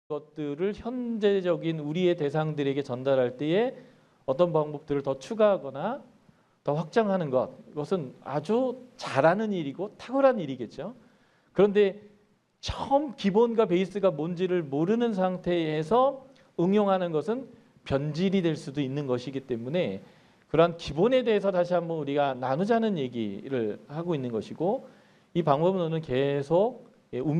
것들을 현재적인 우리의 대상들에게 전달할 때에 어떤 방법들을 더 추가하거나 더 확장하는 것, 이것은 아주 잘하는 일이고 탁월한 일이겠죠. 그런데 처음 기본과 베이스가 뭔지를 모르는 상태에서 응용하는 것은 변질이 될 수도 있는 것이기 때문에 그러한 기본에 대해서 다시 한번 우리가 나누자는 얘기를 하고 있는 것이고, 이 방법론은 계속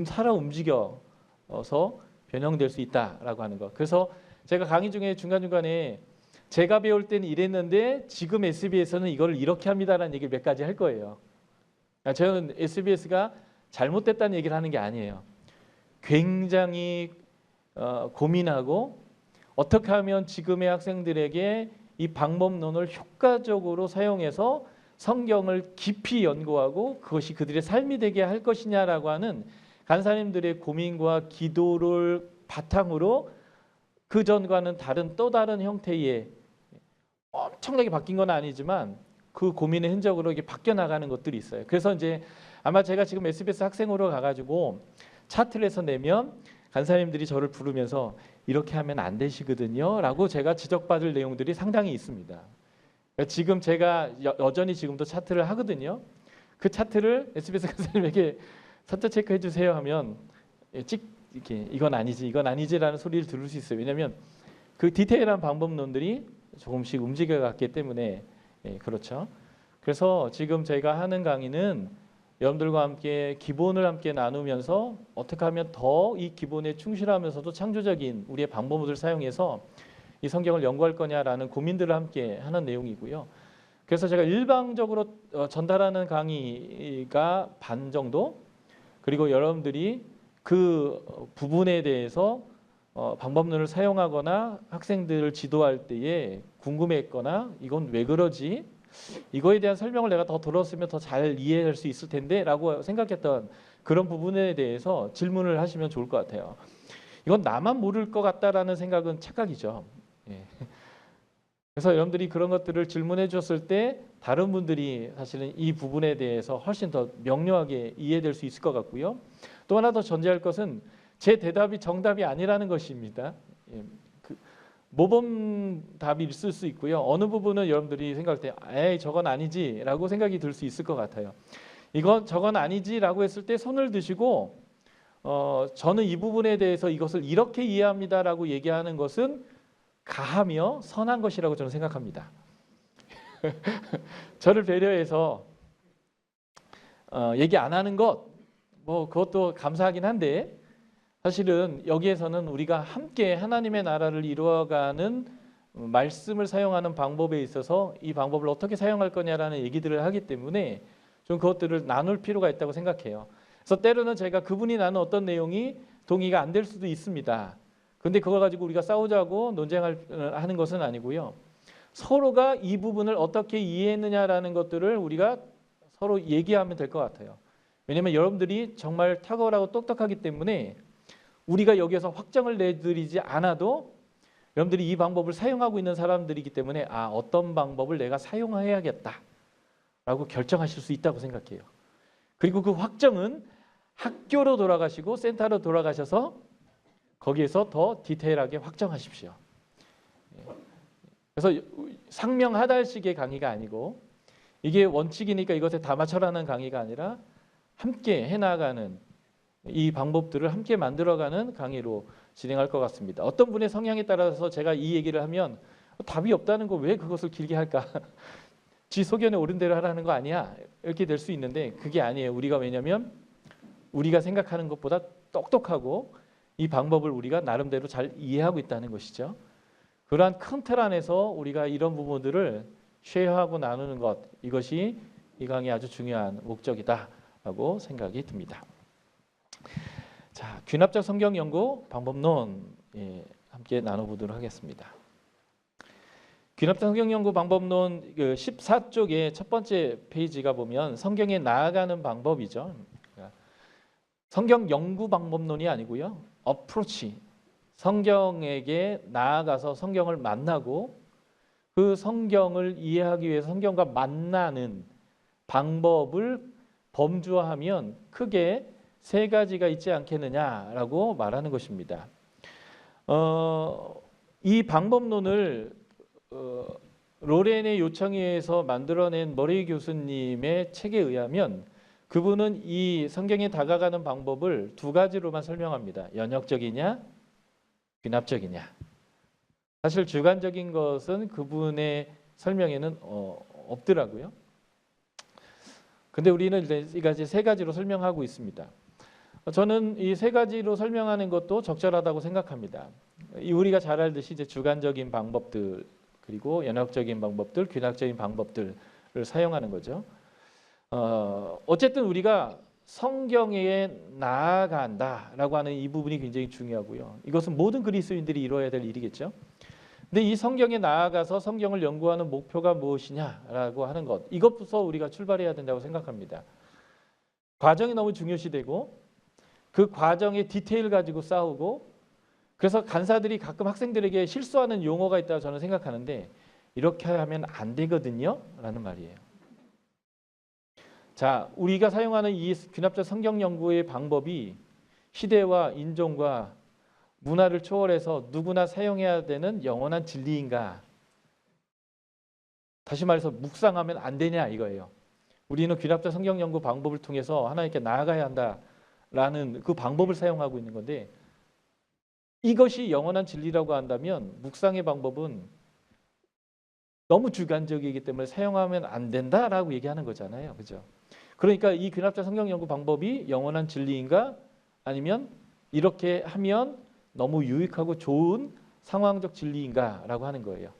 살아 움직여서 변형될 수 있다라고 하는 것. 그래서 제가 강의 중에 중간중간에 제가 배울 때는 이랬는데 지금 SBS는 이걸 이렇게 합니다라는 얘기를 몇 가지 할 거예요. 저는 SBS가 잘못됐다는 얘기를 하는 게 아니에요. 굉장히 고민하고 어떻게 하면 지금의 학생들에게 이 방법론을 효과적으로 사용해서 성경을 깊이 연구하고 그것이 그들의 삶이 되게 할 것이냐라고 하는 간사님들의 고민과 기도를 바탕으로 그 전과는 또 다른 형태의 엄청나게 바뀐 건 아니지만 그 고민의 흔적으로 이게 바뀌어 나가는 것들이 있어요. 그래서 이제 아마 제가 지금 SBS 학생으로 가가지고 차트를 해서 내면 간사님들이 저를 부르면서 이렇게 하면 안 되시거든요 라고 제가 지적받을 내용들이 상당히 있습니다. 지금 제가 여전히 지금도 차트를 하거든요. 그 차트를 SBS 간사님에게 차트 체크해 주세요 하면 이렇게 이건 아니지라는 소리를 들을 수 있어요. 왜냐하면 그 디테일한 방법론들이 조금씩 움직여갔기 때문에. 그렇죠. 그래서 지금 제가 하는 강의는 여러분들과 함께 기본을 함께 나누면서 어떻게 하면 더 이 기본에 충실하면서도 창조적인 우리의 방법을 사용해서 이 성경을 연구할 거냐라는 고민들을 함께 하는 내용이고요. 그래서 제가 일방적으로 전달하는 강의가 반 정도, 그리고 여러분들이 그 부분에 대해서 방법론을 사용하거나 학생들을 지도할 때에 궁금했거나 이건 왜 그러지? 이거에 대한 설명을 내가 더 들었으면 더 잘 이해할 수 있을 텐데 라고 생각했던 그런 부분에 대해서 질문을 하시면 좋을 것 같아요. 이건 나만 모를 것 같다라는 생각은 착각이죠. 그래서 여러분들이 그런 것들을 질문해 주셨을 때 다른 분들이 사실은 이 부분에 대해서 훨씬 더 명료하게 이해될 수 있을 것 같고요. 또 하나 더 전제할 것은 제 대답이 정답이 아니라는 것입니다. 모범 답이 있을 수 있고요. 어느 부분은 여러분들이 생각할 때 에이 저건 아니지 라고 생각이 들 수 있을 것 같아요. 저건 아니지 라고 했을 때 손을 드시고 저는 이 부분에 대해서 이것을 이렇게 이해합니다 라고 얘기하는 것은 가하며 선한 것이라고 저는 생각합니다. 저를 배려해서 얘기 안 하는 것, 그것도 감사하긴 한데 사실은 여기에서는 우리가 함께 하나님의 나라를 이루어가는 말씀을 사용하는 방법에 있어서 이 방법을 어떻게 사용할 거냐라는 얘기들을 하기 때문에 좀 그것들을 나눌 필요가 있다고 생각해요. 그래서 때로는 제가 그분이 나눈 어떤 내용이 동의가 안 될 수도 있습니다. 근데 그걸 가지고 우리가 싸우자고 논쟁하는 것은 아니고요. 서로가 이 부분을 어떻게 이해했느냐라는 것들을 우리가 서로 얘기하면 될 것 같아요. 왜냐하면 여러분들이 정말 탁월하고 똑똑하기 때문에 우리가 여기에서 확정을 내드리지 않아도 여러분들이 이 방법을 사용하고 있는 사람들이기 때문에 어떤 방법을 내가 사용해야겠다 라고 결정하실 수 있다고 생각해요. 그리고 그 확정은 학교로 돌아가시고 센터로 돌아가셔서 거기에서 더 디테일하게 확정하십시오. 그래서 상명하달식의 강의가 아니고 이게 원칙이니까 이것에 다 맞춰라는 강의가 아니라 함께 해나가는 이 방법들을 함께 만들어가는 강의로 진행할 것 같습니다. 어떤 분의 성향에 따라서 제가 이 얘기를 하면 답이 없다는 거 왜 그것을 길게 할까? 지 소견에 옳은 대로 하라는 거 아니야? 이렇게 될 수 있는데 그게 아니에요. 왜냐면 우리가 생각하는 것보다 똑똑하고 이 방법을 우리가 나름대로 잘 이해하고 있다는 것이죠. 그러한 큰 틀 안에서 우리가 이런 부분들을 쉐어하고 나누는 것, 이것이 이 강의의 아주 중요한 목적이다라고 생각이 듭니다. 자, 귀납적 성경 연구 방법론 함께 나눠보도록 하겠습니다. 귀납적 성경 연구 방법론 14쪽의 첫 번째 페이지가 보면 성경에 나아가는 방법이죠. 성경 연구 방법론이 아니고요. 어프로치, 성경에게 나아가서 성경을 만나고 그 성경을 이해하기 위해서 성경과 만나는 방법을 범주화하면 크게 세 가지가 있지 않겠느냐라고 말하는 것입니다. 이 방법론을 로렌의 요청에 의해서 만들어낸 머레이 교수님의 책에 의하면 그분은 이 성경에 다가가는 방법을 두 가지로만 설명합니다. 연역적이냐, 귀납적이냐. 사실 주관적인 것은 그분의 설명에는 없더라고요. 근데 우리는 이제 세 가지로 설명하고 있습니다. 저는 이 세 가지로 설명하는 것도 적절하다고 생각합니다. 우리가 잘 알듯이 이제 주관적인 방법들, 그리고 연역적인 방법들, 귀납적인 방법들을 사용하는 거죠. 어쨌든 우리가 성경에 나아간다라고 하는 이 부분이 굉장히 중요하고요. 이것은 모든 그리스도인들이 이루어야 될 일이겠죠. 근데 이 성경에 나아가서 성경을 연구하는 목표가 무엇이냐라고 하는 것, 이것부터 우리가 출발해야 된다고 생각합니다. 과정이 너무 중요시되고 그 과정의 디테일 가지고 싸우고, 그래서 간사들이 가끔 학생들에게 실수하는 용어가 있다고 저는 생각하는데, 이렇게 하면 안 되거든요 라는 말이에요. 자, 우리가 사용하는 이 귀납적 성경 연구의 방법이 시대와 인종과 문화를 초월해서 누구나 사용해야 되는 영원한 진리인가? 다시 말해서 묵상하면 안 되냐 이거예요. 우리는 귀납적 성경 연구 방법을 통해서 하나님께 나아가야 한다라는 그 방법을 사용하고 있는 건데, 이것이 영원한 진리라고 한다면 묵상의 방법은 너무 주관적이기 때문에 사용하면 안 된다라고 얘기하는 거잖아요. 그죠? 그러니까 이 귀납적 성경 연구 방법이 영원한 진리인가? 아니면 이렇게 하면 너무 유익하고 좋은 상황적 진리인가라고 하는 거예요.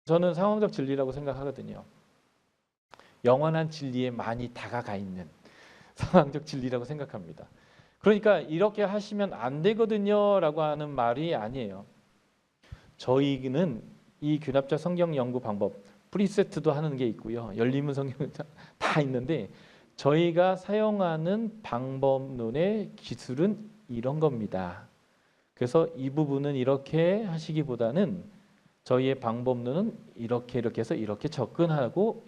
저는 상황적 진리라고 생각하거든요. 영원한 진리에 많이 다가가 있는 상황적 진리라고 생각합니다. 그러니까 이렇게 하시면 안 되거든요 라고 하는 말이 아니에요. 저희는 이 귀납적 성경 연구 방법, 프리세트도 하는 게 있고요. 열림문 성경 다 있는데, 저희가 사용하는 방법론의 기술은 이런 겁니다. 그래서 이 부분은 이렇게 하시기보다는 저희의 방법론은 이렇게 해서 이렇게 접근하고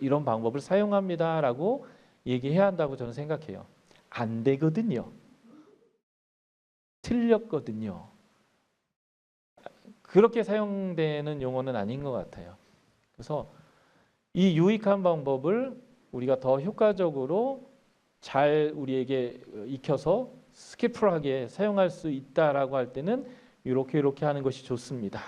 이런 방법을 사용합니다라고 얘기해야 한다고 저는 생각해요. 안 되거든요. 틀렸거든요. 그렇게 사용되는 용어는 아닌 것 같아요. 그래서 이 유익한 방법을 우리가 더 효과적으로 잘 우리에게 익혀서 스킬풀하게 사용할 수 있다라고 할 때는 이렇게 하는 것이 좋습니다.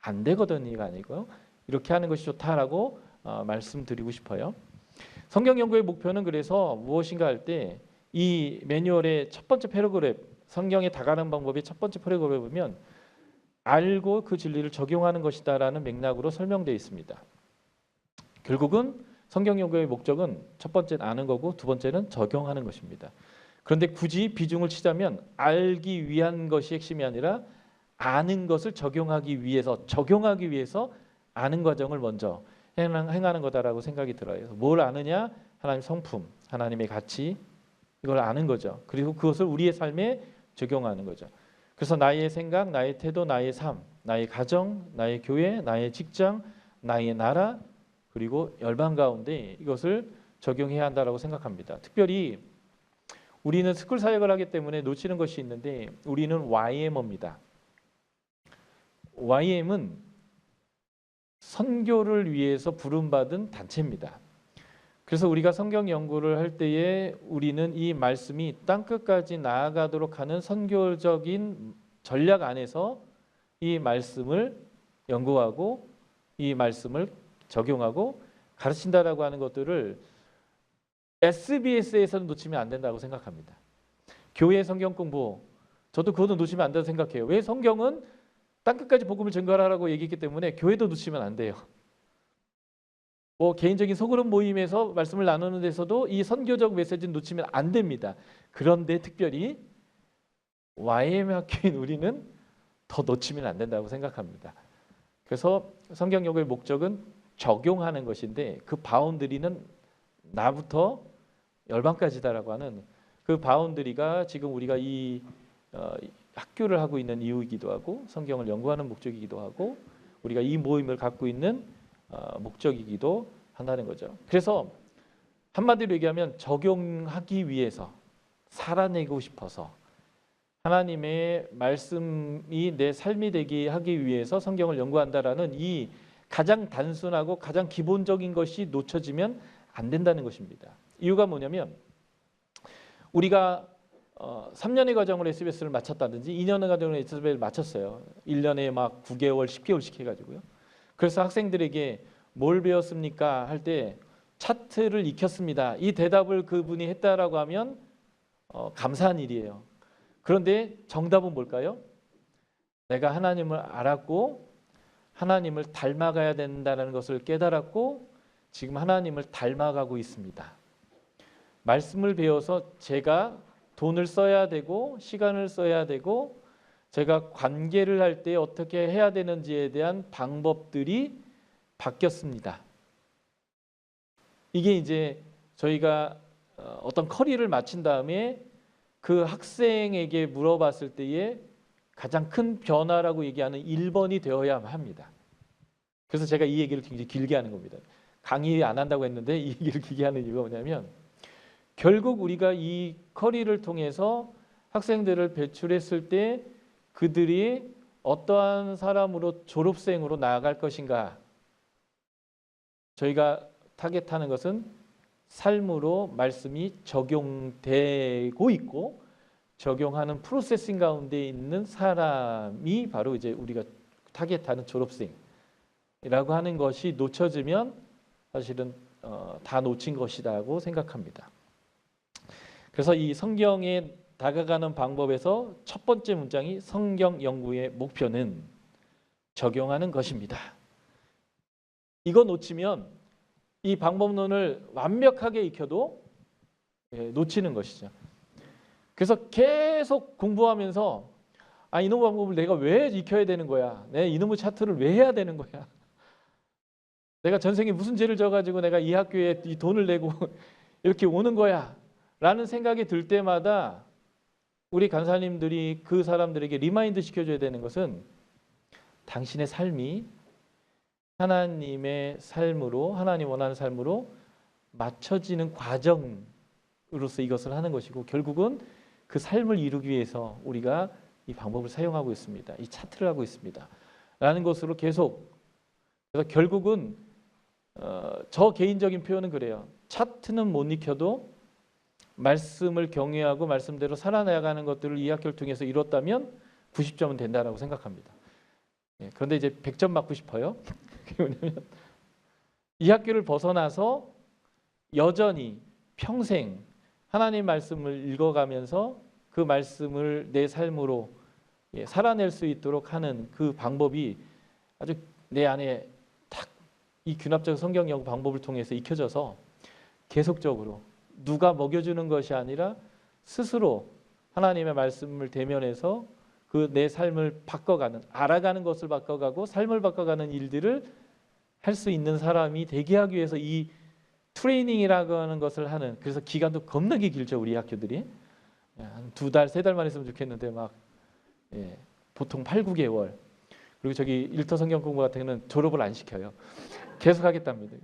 안 되거든요가 아니고요. 이렇게 하는 것이 좋다라고 말씀드리고 싶어요. 성경 연구의 목표는 그래서 무엇인가 할 때 이 매뉴얼의 첫 번째 패러그래프, 성경에 다가가는 방법의 첫 번째 패러그래프에 보면 알고 그 진리를 적용하는 것이다라는 맥락으로 설명되어 있습니다. 결국은 성경 연구의 목적은 첫 번째는 아는 거고 두 번째는 적용하는 것입니다. 그런데 굳이 비중을 치자면 알기 위한 것이 핵심이 아니라 아는 것을 적용하기 위해서 아는 과정을 먼저 행하는 거다라고 생각이 들어요. 뭘 아느냐? 하나님의 성품, 하나님의 가치, 이걸 아는 거죠. 그리고 그것을 우리의 삶에 적용하는 거죠. 그래서 나의 생각, 나의 태도, 나의 삶, 나의 가정, 나의 교회, 나의 직장, 나의 나라, 그리고 열방 가운데 이것을 적용해야 한다고 생각합니다. 특별히 우리는 스쿨 사역을 하기 때문에 놓치는 것이 있는데, 우리는 YM입니다. YM은 선교를 위해서 부름받은 단체입니다. 그래서 우리가 성경 연구를 할 때에 우리는 이 말씀이 땅끝까지 나아가도록 하는 선교적인 전략 안에서 이 말씀을 연구하고 이 말씀을 적용하고 가르친다라고 하는 것들을 SBS에서는 놓치면 안 된다고 생각합니다. 교회 성경 공부, 저도 그것도 놓치면 안 된다고 생각해요. 왜? 성경은 땅끝까지 복음을 전가하라고 얘기했기 때문에 교회도 놓치면 안 돼요. 개인적인 소그룹 모임에서 말씀을 나누는 데서도 이 선교적 메시지는 놓치면 안 됩니다. 그런데 특별히 YM 학교인 우리는 더 놓치면 안 된다고 생각합니다. 그래서 성경 연구의 목적은 적용하는 것인데, 그 바운드리는 나부터 열방까지다라고 하는 그 바운드리가 지금 우리가 이 학교를 하고 있는 이유이기도 하고, 성경을 연구하는 목적이기도 하고, 우리가 이 모임을 갖고 있는 목적이기도 한다는 거죠. 그래서 한마디로 얘기하면 적용하기 위해서, 살아내고 싶어서 하나님의 말씀이 내 삶이 되게 하기 위해서 성경을 연구한다라는 이 가장 단순하고 가장 기본적인 것이 놓쳐지면 안 된다는 것입니다. 이유가 뭐냐면 우리가 3년의 과정으로 SBS를 마쳤다든지 2년의 과정으로 SBS를 마쳤어요. 1년에 막 9개월, 10개월씩 해가지고요. 그래서 학생들에게 뭘 배웠습니까? 할 때 차트를 익혔습니다. 이 대답을 그분이 했다라고 하면 감사한 일이에요. 그런데 정답은 뭘까요? 내가 하나님을 알았고 하나님을 닮아가야 된다는 것을 깨달았고 지금 하나님을 닮아가고 있습니다. 말씀을 배워서 제가 돈을 써야 되고 시간을 써야 되고 제가 관계를 할 때 어떻게 해야 되는지에 대한 방법들이 바뀌었습니다. 이게 이제 저희가 어떤 커리를 마친 다음에 그 학생에게 물어봤을 때에 가장 큰 변화라고 얘기하는 1번이 되어야 합니다. 그래서 제가 이 얘기를 굉장히 길게 하는 겁니다. 강의 안 한다고 했는데 이 얘기를 길게 하는 이유가 뭐냐면 결국 우리가 이 커리를 통해서 학생들을 배출했을 때 그들이 어떠한 사람으로 졸업생으로 나아갈 것인가. 저희가 타겟하는 것은 삶으로 말씀이 적용되고 있고 적용하는 프로세싱 가운데 있는 사람이 바로 이제 우리가 타겟하는 졸업생이라고 하는 것이 놓쳐지면 사실은 다 놓친 것이라고 생각합니다. 그래서 이 성경에 다가가는 방법에서 첫 번째 문장이 성경 연구의 목표는 적용하는 것입니다. 이거 놓치면 이 방법론을 완벽하게 익혀도 놓치는 것이죠. 그래서 계속 공부하면서 이놈의 방법을 내가 왜 익혀야 되는 거야? 내가 이놈의 차트를 왜 해야 되는 거야? 내가 전생에 무슨 죄를 져가지고 내가 이 학교에 이 돈을 내고 이렇게 오는 거야? 라는 생각이 들 때마다 우리 간사님들이 그 사람들에게 리마인드 시켜줘야 되는 것은 당신의 삶이 하나님의 삶으로 하나님 원하는 삶으로 맞춰지는 과정으로서 이것을 하는 것이고 결국은 그 삶을 이루기 위해서 우리가 이 방법을 사용하고 있습니다. 이 차트를 하고 있습니다. 라는 것으로 계속 그래서 결국은 저 개인적인 표현은 그래요. 차트는 못 익혀도 말씀을 경외하고 말씀대로 살아나가는 것들을 이 학교를 통해서 이뤘다면 90점은 된다라고 생각합니다. 그런데 이제 100점 받고 싶어요. 왜냐하면 이 학교를 벗어나서 여전히 평생 하나님 말씀을 읽어가면서 그 말씀을 내 삶으로 살아낼 수 있도록 하는 그 방법이 아주 내 안에 딱 이 귀납적 성경 연구 방법을 통해서 익혀져서 계속적으로 누가 먹여주는 것이 아니라 스스로 하나님의 말씀을 대면해서 그 내 삶을 바꿔가는 알아가는 것을 바꿔가고 삶을 바꿔가는 일들을 할 수 있는 사람이 되게 하기 위해서 이 트레이닝이라고 하는 것을 하는 그래서 기간도 겁나게 길죠. 우리 학교들이 한 2달, 3달만 했으면 좋겠는데 막 보통 8, 9개월 그리고 저기 일터 성경 공부 같은 경우는 졸업을 안 시켜요. 계속 하겠답니다.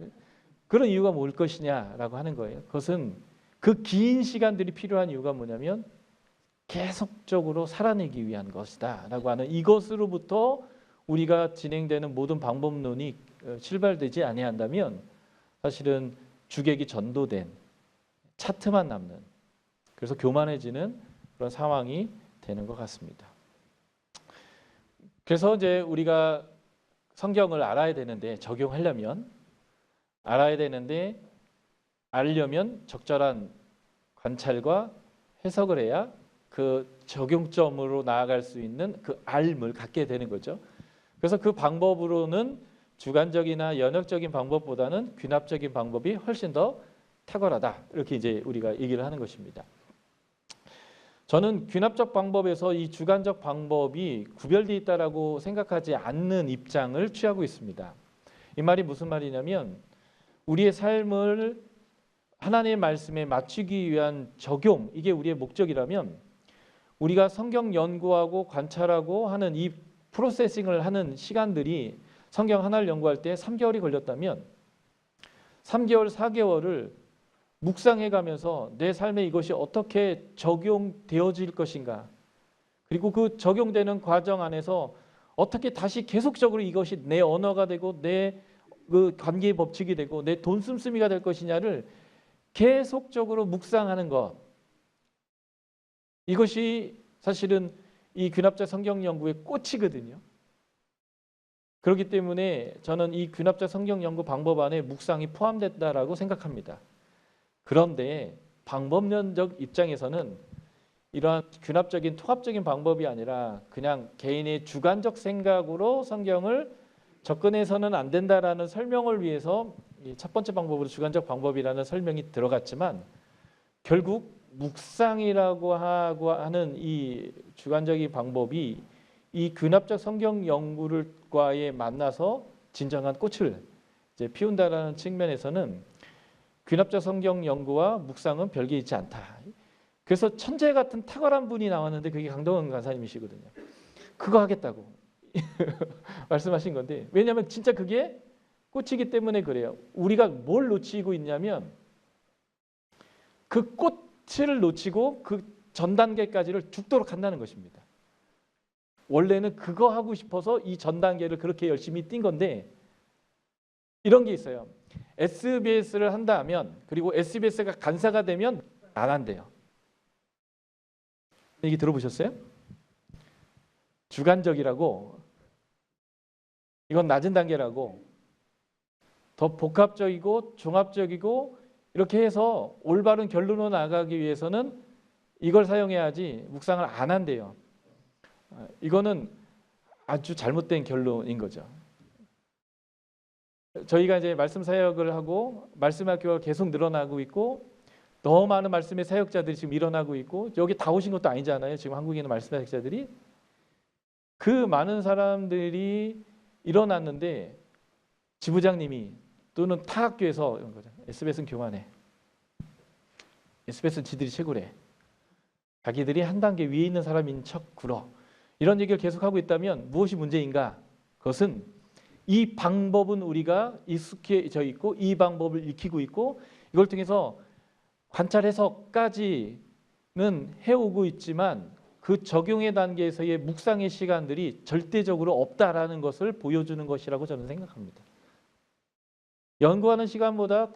그런 이유가 뭘 것이냐라고 하는 거예요. 그것은 그 긴 시간들이 필요한 이유가 뭐냐면 계속적으로 살아내기 위한 것이다 라고 하는 이것으로부터 우리가 진행되는 모든 방법론이 출발되지 아니한다면 사실은 주객이 전도된 차트만 남는 그래서 교만해지는 그런 상황이 되는 것 같습니다. 그래서 이제 우리가 성경을 알아야 되는데 적용하려면 알아야 되는데 알려면 적절한 관찰과 해석을 해야 그 적용점으로 나아갈 수 있는 그 알을 갖게 되는 거죠. 그래서 그 방법으로는 주관적이나 연역적인 방법보다는 귀납적인 방법이 훨씬 더 탁월하다. 이렇게 이제 우리가 얘기를 하는 것입니다. 저는 귀납적 방법에서 이 주관적 방법이 구별되어 있다라고 생각하지 않는 입장을 취하고 있습니다. 이 말이 무슨 말이냐면 우리의 삶을 하나님의 말씀에 맞추기 위한 적용 이게 우리의 목적이라면 우리가 성경 연구하고 관찰하고 하는 이 프로세싱을 하는 시간들이 성경 하나를 연구할 때 3개월이 걸렸다면 3개월, 4개월을 묵상해 가면서 내 삶에 이것이 어떻게 적용되어질 것인가 그리고 그 적용되는 과정 안에서 어떻게 다시 계속적으로 이것이 내 언어가 되고 내 그 관계의 법칙이 되고 내 돈 씀씀이가 될 것이냐를 계속적으로 묵상하는 것. 이것이 사실은 이 귀납자 성경 연구의 꽃이거든요. 그렇기 때문에 저는 이 귀납자 성경 연구 방법 안에 묵상이 포함됐다라고 생각합니다. 그런데 방법론적 입장에서는 이러한 귀납적인 통합적인 방법이 아니라 그냥 개인의 주관적 생각으로 성경을 접근해서는 안 된다라는 설명을 위해서 첫 번째 방법으로 주관적 방법이라는 설명이 들어갔지만 결국 묵상이라고 하는 이 주관적인 방법이 이 귀납적 성경 연구과에 만나서 진정한 꽃을 이제 피운다라는 측면에서는 귀납적 성경 연구와 묵상은 별개 있지 않다. 그래서 천재 같은 탁월한 분이 나왔는데 그게 강동원 간사님이시거든요. 그거 하겠다고 말씀하신 건데, 왜냐하면 진짜 그게 꽃이기 때문에 그래요. 우리가 뭘 놓치고 있냐면 그 꽃을 놓치고 그 전 단계까지를 죽도록 한다는 것입니다. 원래는 그거 하고 싶어서 이 전 단계를 그렇게 열심히 뛴 건데, 이런 게 있어요. SBS를 한다면, 그리고 SBS가 간사가 되면 안 한대요. 얘기 들어보셨어요? 주관적이라고, 이건 낮은 단계라고, 더 복합적이고 종합적이고 이렇게 해서 올바른 결론으로 나가기 위해서는 이걸 사용해야지 묵상을 안 한대요. 이거는 아주 잘못된 결론인 거죠. 저희가 이제 말씀 사역을 하고 말씀 학교가 계속 늘어나고 있고 너무 많은 말씀의 사역자들이 지금 일어나고 있고, 여기 다 오신 것도 아니잖아요. 지금 한국에 있는 말씀 사역자들이. 그 많은 사람들이 일어났는데 지부장님이 또는 타 학교에서 이런 거죠. SBS는 교만해. SBS는 지들이 최고래. 자기들이 한 단계 위에 있는 사람인 척 굴어. 이런 얘기를 계속하고 있다면 무엇이 문제인가? 그것은 이 방법은 우리가 익숙해져 있고 이 방법을 익히고 있고 이걸 통해서 관찰 해석까지는 해오고 있지만 그 적용의 단계에서의 묵상의 시간들이 절대적으로 없다라는 것을 보여주는 것이라고 저는 생각합니다. 연구하는 시간보다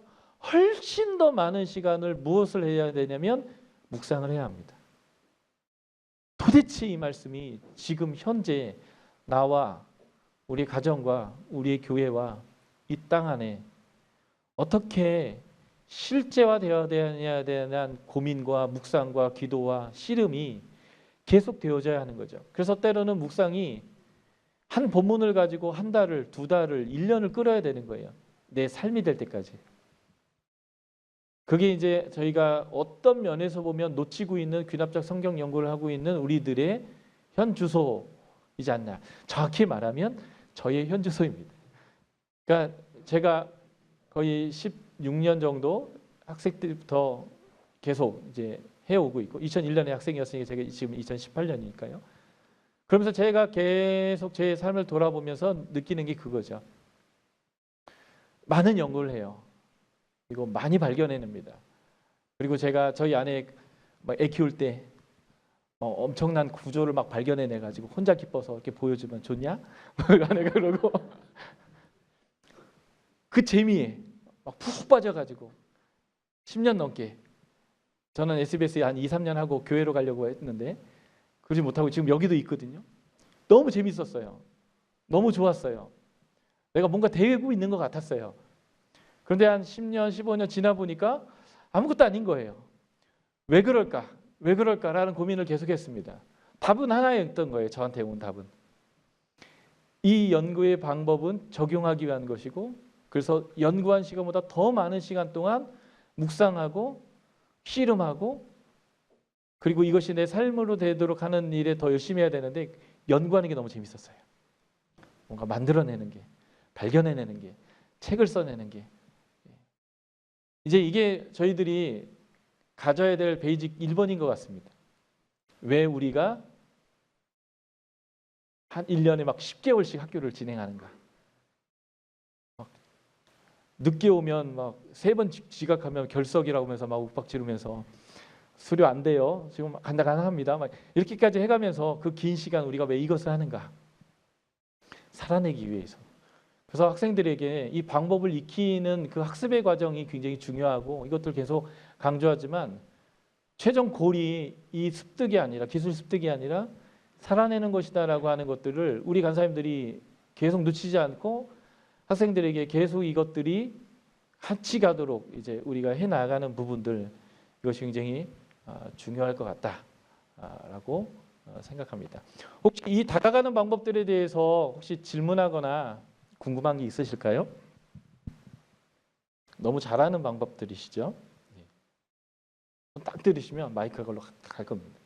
훨씬 더 많은 시간을 무엇을 해야 되냐면 묵상을 해야 합니다. 도대체 이 말씀이 지금 현재 나와 우리 가정과 우리의 교회와 이 땅 안에 어떻게 실제화되어야 되느냐에 대한 고민과 묵상과 기도와 씨름이 계속 되어져야 하는 거죠. 그래서 때로는 묵상이 한 본문을 가지고 한 달을, 두 달을, 1년을 끌어야 되는 거예요. 내 삶이 될 때까지. 그게 이제 저희가 어떤 면에서 보면 놓치고 있는 귀납적 성경 연구를 하고 있는 우리들의 현 주소이지 않나. 정확히 말하면 저의 현 주소입니다. 그러니까 제가 거의 16년 정도 학생 때부터 계속 이제 해오고 있고 2001년에 학생이었으니까 제가 지금 2018년이니까요. 그러면서 제가 계속 제 삶을 돌아보면서 느끼는 게 그거죠. 많은 연구를 해요. 그리고 많이 발견해냅니다. 그리고 제가 저희 아내 애 키울 때 엄청난 구조를 막 발견해내가지고 혼자 기뻐서 이렇게 보여주면 좋냐? 아내가 그러고 그 재미에 막 푹 빠져가지고 10년 넘게 저는 SBS에 한 2, 3년 하고 교회로 가려고 했는데 그러지 못하고 지금 여기도 있거든요. 너무 재밌었어요. 너무 좋았어요. 내가 뭔가 되고 있는 것 같았어요. 그런데 한 10년, 15년 지나 보니까 아무것도 아닌 거예요. 왜 그럴까? 왜 그럴까라는 고민을 계속했습니다. 답은 하나였던 거예요. 저한테 온 답은. 이 연구의 방법은 적용하기 위한 것이고, 그래서 연구한 시간보다 더 많은 시간 동안 묵상하고 씨름하고, 그리고 이것이 내 삶으로 되도록 하는 일에 더 열심히 해야 되는데 연구하는 게 너무 재밌었어요. 뭔가 만들어내는 게, 발견해내는 게, 책을 써내는 게. 이제 이게 저희들이 가져야 될 베이직 1번인 것 같습니다. 왜 우리가 한 1년에 막 10개월씩 학교를 진행하는가? 막 늦게 오면 막 3번 지각하면 결석이라고 하면서 막 윽박 지르면서 수료 안 돼요. 지금 가능합니다. 막 이렇게까지 해가면서 그 긴 시간 우리가 왜 이것을 하는가? 살아내기 위해서. 그래서 학생들에게 이 방법을 익히는 그 학습의 과정이 굉장히 중요하고 이것들 계속 강조하지만 최종 골이 이 습득이 아니라 기술 습득이 아니라 살아내는 것이다라고 하는 것들을 우리 간사님들이 계속 놓치지 않고 학생들에게 계속 이것들이 같이 가도록 이제 우리가 해 나가는 부분들 이것이 굉장히 중요할 것 같다라고 생각합니다. 혹시 이 다가가는 방법들에 대해서 혹시 질문하거나 궁금한 게 있으실까요? 너무 잘하는 방법들이시죠? 딱 들으시면 마이크가 걸로 갈 겁니다.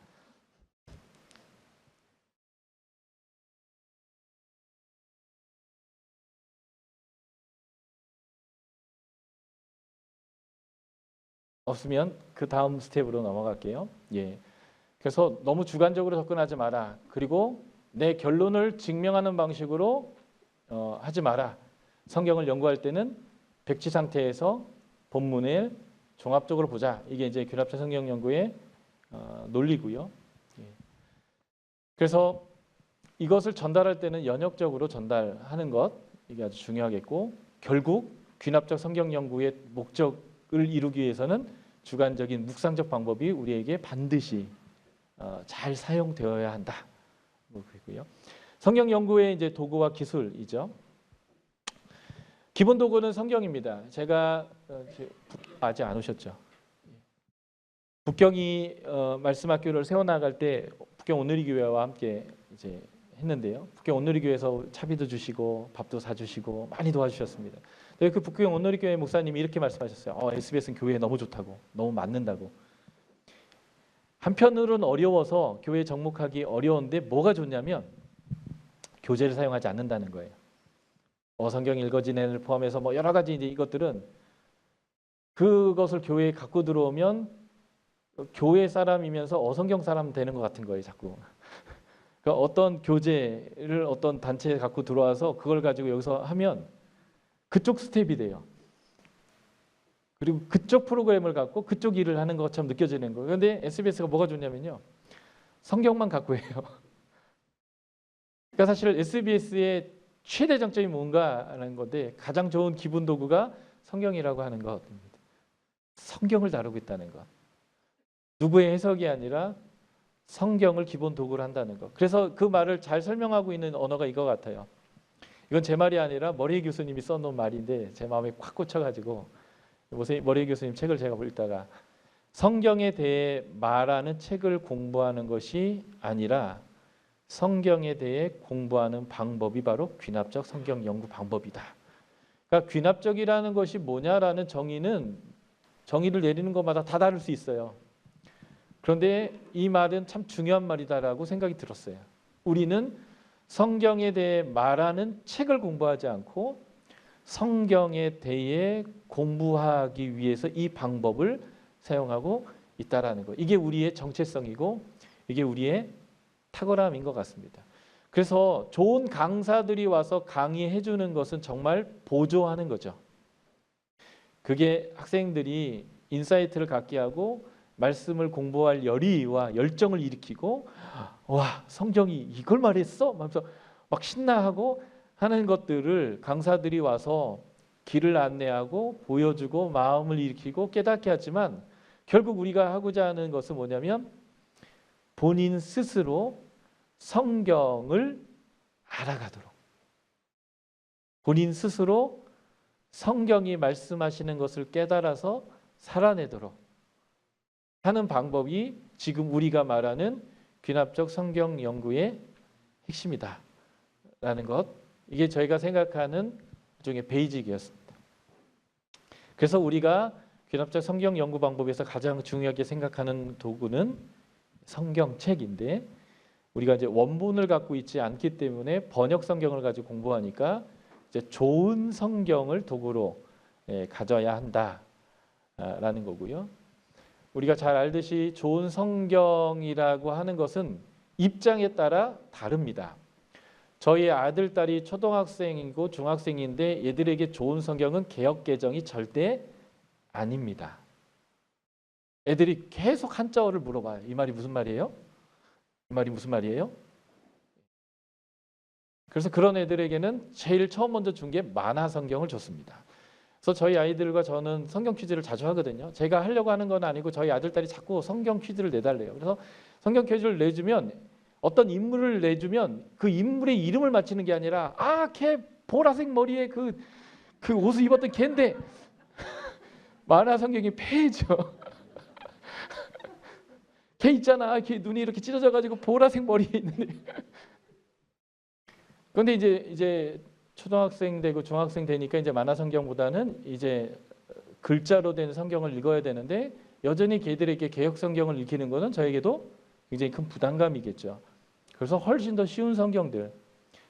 없으면 그 다음 스텝으로 넘어갈게요. 예. 그래서 너무 주관적으로 접근하지 마라. 그리고 내 결론을 증명하는 방식으로 하지 마라. 성경을 연구할 때는 백지 상태에서 본문을 종합적으로 보자. 이게 이제 균합적 성경 연구의 논리고요. 예. 그래서 이것을 전달할 때는 연역적으로 전달하는 것 이게 아주 중요하겠고 결국 균합적 성경 연구의 목적을 이루기 위해서는 주관적인 묵상적 방법이 우리에게 반드시 잘 사용되어야 한다. 그리고요. 성경 연구의 이제 도구와 기술이죠. 기본 도구는 성경입니다. 제가 아직 안 오셨죠? 북경이 말씀학교를 세워나갈 때 북경 온누리교회와 함께 이제 했는데요. 북경 온누리교회에서 차비도 주시고 밥도 사주시고 많이 도와주셨습니다. 그 북경 온누리교회 목사님이 이렇게 말씀하셨어요. SBS는 교회에 너무 좋다고, 너무 맞는다고. 한편으로는 어려워서 교회에 접목하기 어려운데 뭐가 좋냐면 교재를 사용하지 않는다는 거예요. 성경 읽어지네를 포함해서 뭐 여러 가지 이제 이것들은 그것을 교회에 갖고 들어오면 교회 사람이면서 어성경 사람 되는 것 같은 거예요, 자꾸. 그러니까 어떤 교재를 어떤 단체에 갖고 들어와서 그걸 가지고 여기서 하면 그쪽 스텝이 돼요. 그리고 그쪽 프로그램을 갖고 그쪽 일을 하는 것처럼 느껴지는 거예요. 그런데 SBS가 뭐가 좋냐면요. 성경만 갖고 해요. 그러니까 사실 SBS의 최대 장점이 뭔가라는 건데 가장 좋은 기본 도구가 성경이라고 하는 것입니다. 성경을 다루고 있다는 것. 누구의 해석이 아니라 성경을 기본 도구로 한다는 것. 그래서 그 말을 잘 설명하고 있는 언어가 이거 같아요. 이건 제 말이 아니라 머리 교수님이 써놓은 말인데 제 마음에 꽉 꽂혀가지고 머리 교수님 책을 제가 읽다가 성경에 대해 말하는 책을 공부하는 것이 아니라 성경에 대해 공부하는 방법이 바로 균합적 성경 연구 방법이다. 그러니까 균합적이라는 것이 뭐냐라는 정의를 내리는 것마다 다 다를 수 있어요. 그런데 이 말은 참 중요한 말이다라고 생각이 들었어요. 우리는 성경에 대해 말하는 책을 공부하지 않고 성경에 대해 공부하기 위해서 이 방법을 사용하고 있다라는 거. 이게 우리의 정체성이고 이게 우리의 탁월함인 것 같습니다. 그래서 좋은 강사들이 와서 강의해 주는 것은 정말 보조하는 거죠. 그게 학생들이 인사이트를 갖게 하고 말씀을 공부할 열의와 열정을 일으키고 와 성경이 이걸 말했어? 하면서 막 신나하고 하는 것들을 강사들이 와서 길을 안내하고 보여주고 마음을 일으키고 깨닫게 하지만 결국 우리가 하고자 하는 것은 뭐냐면 본인 스스로 성경을 알아가도록 본인 스스로 성경이 말씀하시는 것을 깨달아서 살아내도록 하는 방법이 지금 우리가 말하는 균합적 성경 연구의 핵심이다 라는 것. 이게 저희가 생각하는 일종의 베이직이었습니다. 그래서 우리가 균합적 성경 연구 방법에서 가장 중요하게 생각하는 도구는 성경책인데 우리가 이제 원본을 갖고 있지 않기 때문에 번역 성경을 가지고 공부하니까 이제 좋은 성경을 도구로 가져야 한다라는 거고요. 우리가 잘 알듯이 좋은 성경이라고 하는 것은 입장에 따라 다릅니다. 저희 아들, 딸이 초등학생이고 중학생인데 얘들에게 좋은 성경은 개역 개정이 절대 아닙니다. 애들이 계속 한자어를 물어봐요. 이 말이 무슨 말이에요? 이 말이 무슨 말이에요? 그래서 그런 애들에게는 제일 처음 먼저 준 게 만화 성경을 줬습니다. 그래서 저희 아이들과 저는 성경 퀴즈를 자주 하거든요. 제가 하려고 하는 건 아니고 저희 아들, 딸이 자꾸 성경 퀴즈를 내달래요. 그래서 성경 퀴즈를 내주면 어떤 인물을 내주면 그 인물의 이름을 맞히는 게 아니라 걔 보라색 머리에 그 옷을 입었던 걔인데 만화 성경이 폐해져. 걔 있잖아. 걔 눈이 이렇게 찢어져 가지고 보라색 머리에 있는데. 그런데 이제 초등학생 되고 중학생 되니까 이제 만화 성경보다는 이제 글자로 된 성경을 읽어야 되는데 여전히 걔들에게 개역 성경을 읽히는 것은 저에게도 굉장히 큰 부담감이겠죠. 그래서 훨씬 더 쉬운 성경들,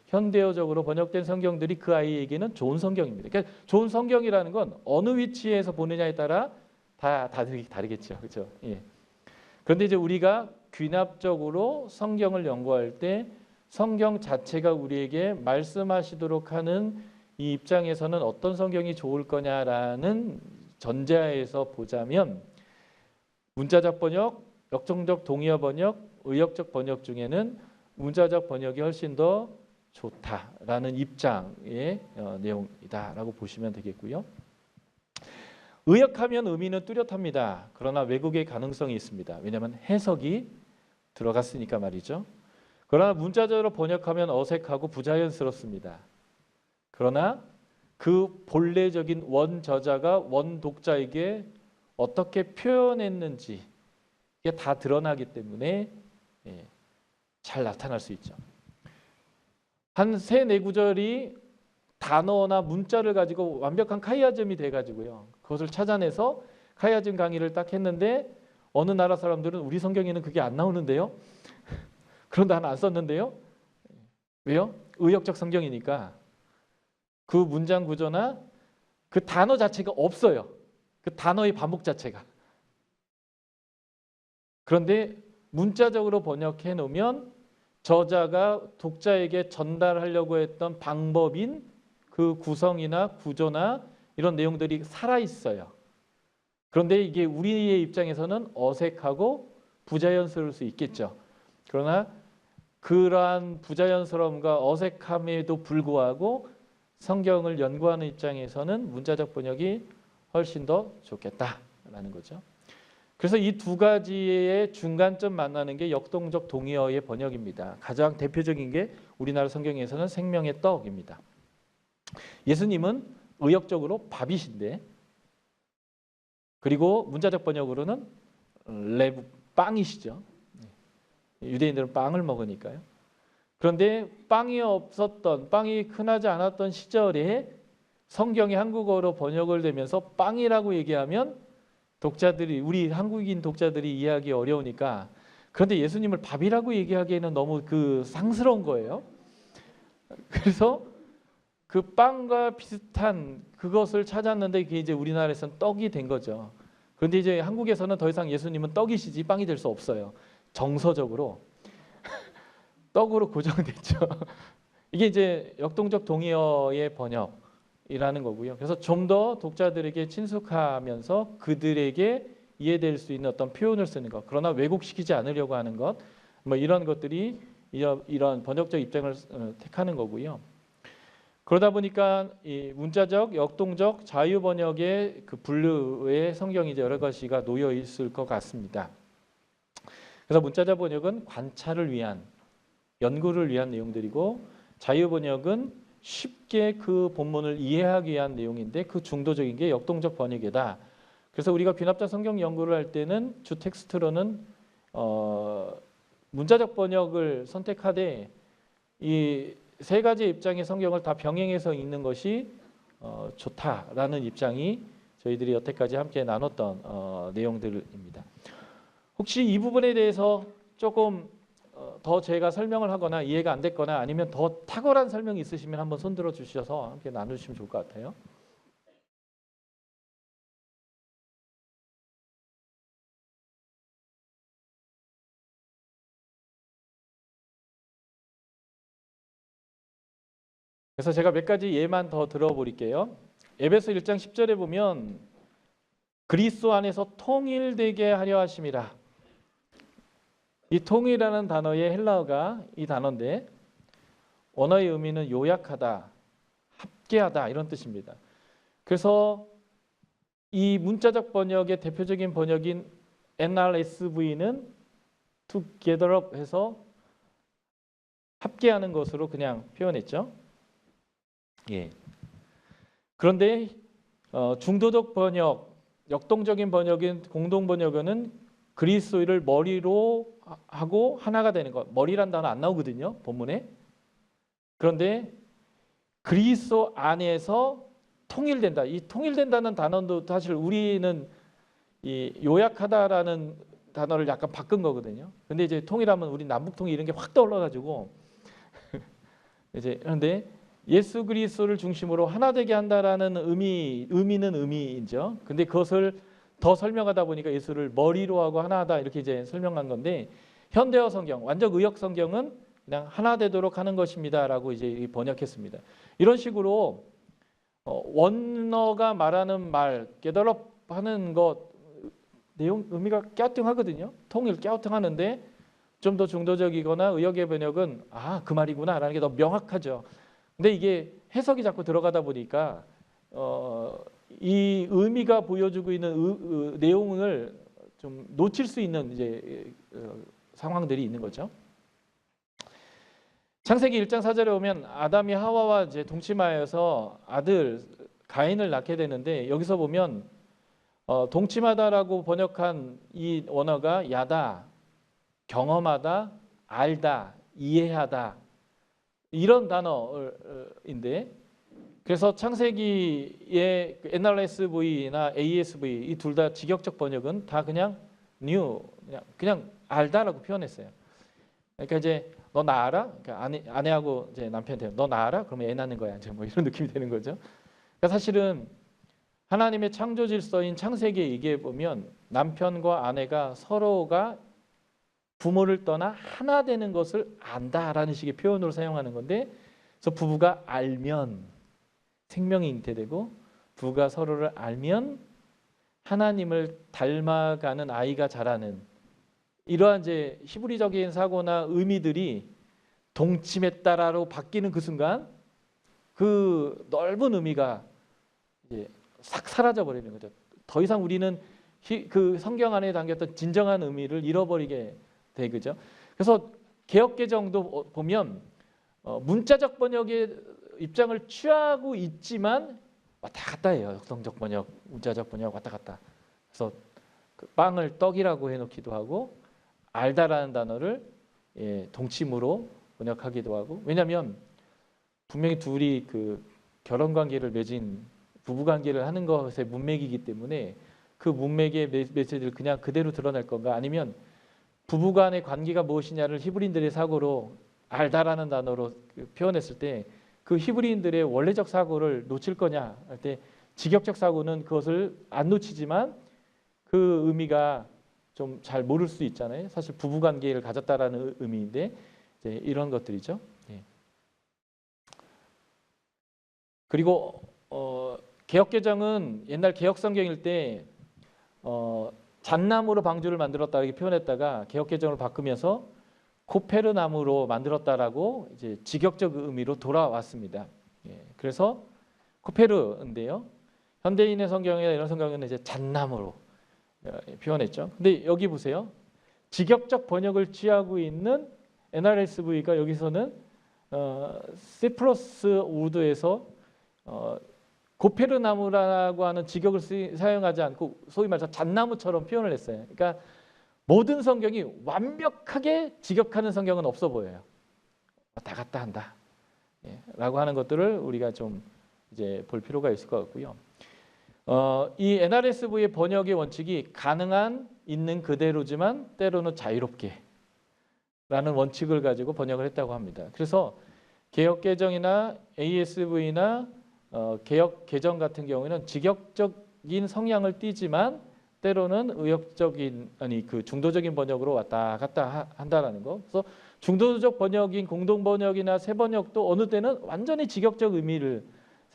현대어적으로 번역된 성경들이 그 아이에게는 좋은 성경입니다. 그러니까 좋은 성경이라는 건 어느 위치에서 보느냐에 따라 다 다르겠죠. 그렇죠? 예. 그런데 이제 우리가 귀납적으로 성경을 연구할 때 성경 자체가 우리에게 말씀하시도록 하는 이 입장에서는 어떤 성경이 좋을 거냐라는 전제하에서 보자면 문자적 번역, 역동적 동의어 번역, 의역적 번역 중에는 문자적 번역이 훨씬 더 좋다라는 입장의 내용이다라고 보시면 되겠고요. 의역하면 의미는 뚜렷합니다. 그러나 왜곡의 가능성이 있습니다. 왜냐하면 해석이 들어갔으니까 말이죠. 그러나 문자적으로 번역하면 어색하고 부자연스럽습니다. 그러나 그 본래적인 원저자가 원독자에게 어떻게 표현했는지 이게 다 드러나기 때문에 잘 나타날 수 있죠. 한 3-4구절이 단어나 문자를 가지고 완벽한 카이아즘이 돼가지고요. 그것을 찾아내서 카이아즘 강의를 딱 했는데 어느 나라 사람들은 우리 성경에는 그게 안 나오는데요. 그런 단어 안 썼는데요. 왜요? 의역적 성경이니까 그 문장 구조나 그 단어 자체가 없어요. 그 단어의 반복 자체가. 그런데 문자적으로 번역해 놓으면 저자가 독자에게 전달하려고 했던 방법인 그 구성이나 구조나 이런 내용들이 살아있어요. 그런데 이게 우리의 입장에서는 어색하고 부자연스러울 수 있겠죠. 그러나 그러한 부자연스러움과 어색함에도 불구하고 성경을 연구하는 입장에서는 문자적 번역이 훨씬 더 좋겠다라는 거죠. 그래서 이 두 가지의 중간점 만나는 게 역동적 동의어의 번역입니다. 가장 대표적인 게 우리나라 성경에서는 생명의 떡입니다. 예수님은 의역적으로 밥이신데 그리고 문자적 번역으로는 레브 빵이시죠. 유대인들은 빵을 먹으니까요. 그런데 빵이 없었던, 빵이 흔하지 않았던 시절에 성경이 한국어로 번역을 되면서 빵이라고 얘기하면 독자들이, 우리 한국인 독자들이 이해하기 어려우니까, 그런데 예수님을 밥이라고 얘기하기에는 너무 상스러운 거예요. 그래서 그 빵과 비슷한 그것을 찾았는데 그게 이제 우리나라에서는 떡이 된 거죠. 그런데 이제 한국에서는 더 이상 예수님은 떡이시지 빵이 될 수 없어요. 정서적으로 떡으로 고정됐죠. 이게 이제 역동적 동의어의 번역이라는 거고요. 그래서 좀 더 독자들에게 친숙하면서 그들에게 이해될 수 있는 어떤 표현을 쓰는 것, 그러나 왜곡시키지 않으려고 하는 것, 뭐 이런 것들이 이런 번역적 입장을 택하는 거고요. 그러다 보니까 이 문자적, 역동적, 자유 번역의 그 분류에 성경이 이제 여러 가지가 놓여 있을 것 같습니다. 그래서 문자적 번역은 관찰을 위한, 연구를 위한 내용들이고, 자유 번역은 쉽게 그 본문을 이해하기 위한 내용인데 그 중도적인 게 역동적 번역이다. 그래서 우리가 귀납자 성경 연구를 할 때는 주 텍스트로는 문자적 번역을 선택하되 이 세 가지 입장의 성경을 다 병행해서 읽는 것이 좋다라는 입장이 저희들이 여태까지 함께 나눴던 내용들입니다. 혹시 이 부분에 대해서 조금 더 제가 설명을 하거나 이해가 안 됐거나 아니면 더 탁월한 설명이 있으시면 한번 손들어 주셔서 함께 나누시면 좋을 것 같아요. 그래서 제가 몇 가지 예만 더 들어버릴게요. 에베소 1장 10절에 보면 그리스도 안에서 통일되게 하려 하심이라. 이 통일이라는 단어의 헬라어가 이 단어인데 원어의 의미는 요약하다, 합계하다 이런 뜻입니다. 그래서 이 문자적 번역의 대표적인 번역인 NRSV는 together up 해서 합계하는 것으로 그냥 표현했죠. 예. 그런데 중도적 번역, 역동적인 번역인 공동 번역어는 그리스도를 머리로 하고 하나가 되는 것. 머리란 단어 안 나오거든요, 본문에. 그런데 그리스도 안에서 통일된다. 이 통일된다는 단어도 사실 우리는 이 요약하다라는 단어를 약간 바꾼 거거든요. 근데 이제 통일하면 우리 남북통일 이런 게 확 떠올라가지고 이제 그런데 예수 그리스도를 중심으로 하나 되게 한다라는 의미는 의미이죠. 근데 그것을 더 설명하다 보니까 예수를 머리로 하고 하나하다 이렇게 이제 설명한 건데 현대어 성경, 완전 의역 성경은 그냥 하나 되도록 하는 것입니다라고 이제 번역했습니다. 이런 식으로 원어가 말하는 말, 깨달업하는 것 내용 의미가 갸우뚱하거든요. 통일 갸우뚱하는데 좀 더 중도적이거나 의역의 번역은 그 말이구나라는 게 더 명확하죠. 근데 이게 해석이 자꾸 들어가다 보니까 이 의미가 보여주고 있는 내용을 좀 놓칠 수 있는 이제 상황들이 있는 거죠. 창세기 1장 4절에 보면 아담이 하와와 이제 동침하여서 아들 가인을 낳게 되는데 여기서 보면 동침하다라고 번역한 이 원어가 야다, 경험하다, 알다, 이해하다 이런 단어인데 그래서 창세기의 NRSV나 ASV 이 둘 다 직역적 번역은 다 그냥 knew, 그냥 알다라고 표현했어요. 그러니까 이제 너 나 알아? 그러니까 아내하고 이제 남편한테 너 나 알아? 그러면 애 낳는 거야. 이제 뭐 이런 느낌이 되는 거죠. 그러니까 사실은 하나님의 창조 질서인 창세기에 얘기해 보면 남편과 아내가 서로가 부모를 떠나 하나 되는 것을 안다라는 식의 표현으로 사용하는 건데, 그래서 부부가 알면 생명이 잉태되고 부부가 서로를 알면 하나님을 닮아가는 아이가 자라는 이러한 이제 히브리적인 사고나 의미들이 동침했다라로 바뀌는 그 순간 그 넓은 의미가 이제 싹 사라져 버리는 거죠. 더 이상 우리는 그 성경 안에 담겼던 진정한 의미를 잃어버리게 되죠. 그래서 개역개정도 보면 문자적 번역의 입장을 취하고 있지만 왔다 갔다 해요. 역동적 번역, 문자적 번역 왔다 갔다. 그래서 그 빵을 떡이라고 해놓기도 하고 알다라는 단어를 동침으로 번역하기도 하고, 왜냐하면 분명히 둘이 그 결혼 관계를 맺은 부부 관계를 하는 것의 문맥이기 때문에 그 문맥의 메시지를 그냥 그대로 드러낼 건가, 아니면 부부 간의 관계가 무엇이냐를 히브리인들의 사고로 알다라는 단어로 표현했을 때 그 히브리인들의 원래적 사고를 놓칠 거냐 할 때 직역적 사고는 그것을 안 놓치지만 그 의미가 좀 잘 모를 수 있잖아요. 사실 부부 관계를 가졌다라는 의미인데 이제 이런 것들이죠. 예. 그리고 개역개정은 옛날 개역성경일 때 잣나무로 방주를 만들었다 이렇게 표현했다가 개역개정을 바꾸면서 코페르나무로 만들었다라고 이제 직역적 의미로 돌아왔습니다. 예, 그래서 코페르인데요. 현대인의 성경이나 이런 성경에는 이제 잣나무로 표현했죠. 근데 여기 보세요. 직역적 번역을 취하고 있는 NRSV가 여기서는 시프러스 우드에서 고페르나무라고 하는 직역을 사용하지 않고 소위 말해서 잣나무처럼 표현을 했어요. 그러니까 모든 성경이 완벽하게 직역하는 성경은 없어 보여요. 다 갔다 한다. 라고 하는 것들을 우리가 좀 이제 볼 필요가 있을 것 같고요. 이 NRSV의 번역의 원칙이 가능한 있는 그대로지만 때로는 자유롭게 라는 원칙을 가지고 번역을 했다고 합니다. 그래서 개역개정이나 ASV나 개역개정 같은 경우에는 직역적인 성향을 띠지만 때로는 의역적인 그 중도적인 번역으로 왔다 갔다 한다라는 거. 그래서 중도적 번역인 공동 번역이나 새 번역도 어느 때는 완전히 직역적 의미를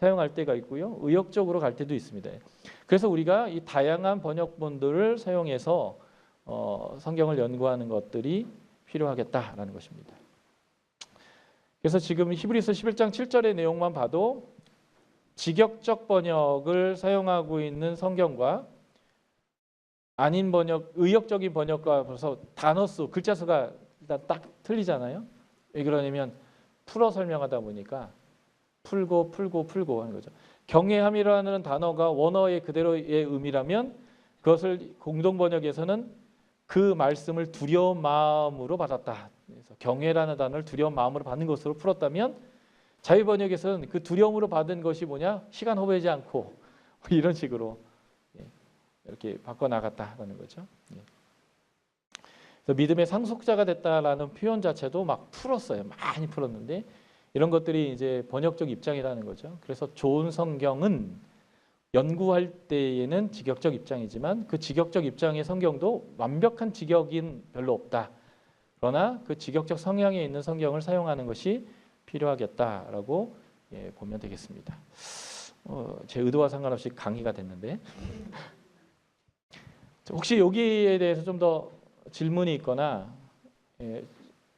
사용할 때가 있고요. 의역적으로 갈 때도 있습니다. 그래서 우리가 이 다양한 번역본들을 사용해서 성경을 연구하는 것들이 필요하겠다라는 것입니다. 그래서 지금 히브리서 11장 7절의 내용만 봐도 직역적 번역을 사용하고 있는 성경과 아닌 번역, 의역적인 번역과 벌써 단어 수, 글자 수가 일단 딱 틀리잖아요. 왜 그러냐면 풀어 설명하다 보니까 풀고 하는 거죠. 경외함이라는 단어가 원어의 그대로의 의미라면 그것을 공동 번역에서는 그 말씀을 두려운 마음으로 받았다. 그래서 경외라는 단어를 두려운 마음으로 받는 것으로 풀었다면 자유 번역에서는 그 두려움으로 받은 것이 뭐냐? 시간 허비하지 않고 이런 식으로 이렇게 바꿔 나갔다라는 거죠. 그래서 믿음의 상속자가 됐다라는 표현 자체도 막 풀었어요. 많이 풀었는데 이런 것들이 이제 번역적 입장이라는 거죠. 그래서 좋은 성경은 연구할 때에는 직역적 입장이지만 그 직역적 입장의 성경도 완벽한 직역인 별로 없다. 그러나 그 직역적 성향에 있는 성경을 사용하는 것이 필요하겠다라고 보면 되겠습니다. 제 의도와 상관없이 강의가 됐는데 혹시 여기에 대해서 좀 더 질문이 있거나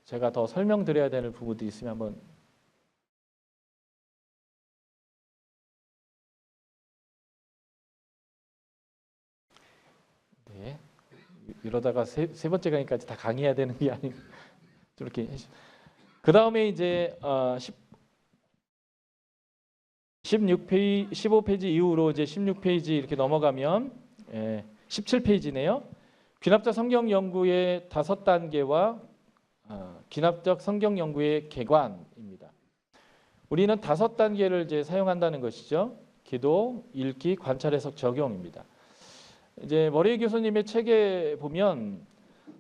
제가 더 설명드려야 되는 부분들이 있으면 한번 네. 이러다가 세 번째 강의까지 다 강의해야 되는 게 아니고 이렇게 그 다음에 이제 16페이지, 15페이지 이후로 이제 16페이지 이렇게 넘어가면 17페이지네요. 귀납적 성경 연구의 5단계와 귀납적 성경 연구의 개관입니다. 우리는 5단계를 이제 사용한다는 것이죠. 기도, 읽기, 관찰, 해석, 적용입니다. 이제 머리 교수님의 책에 보면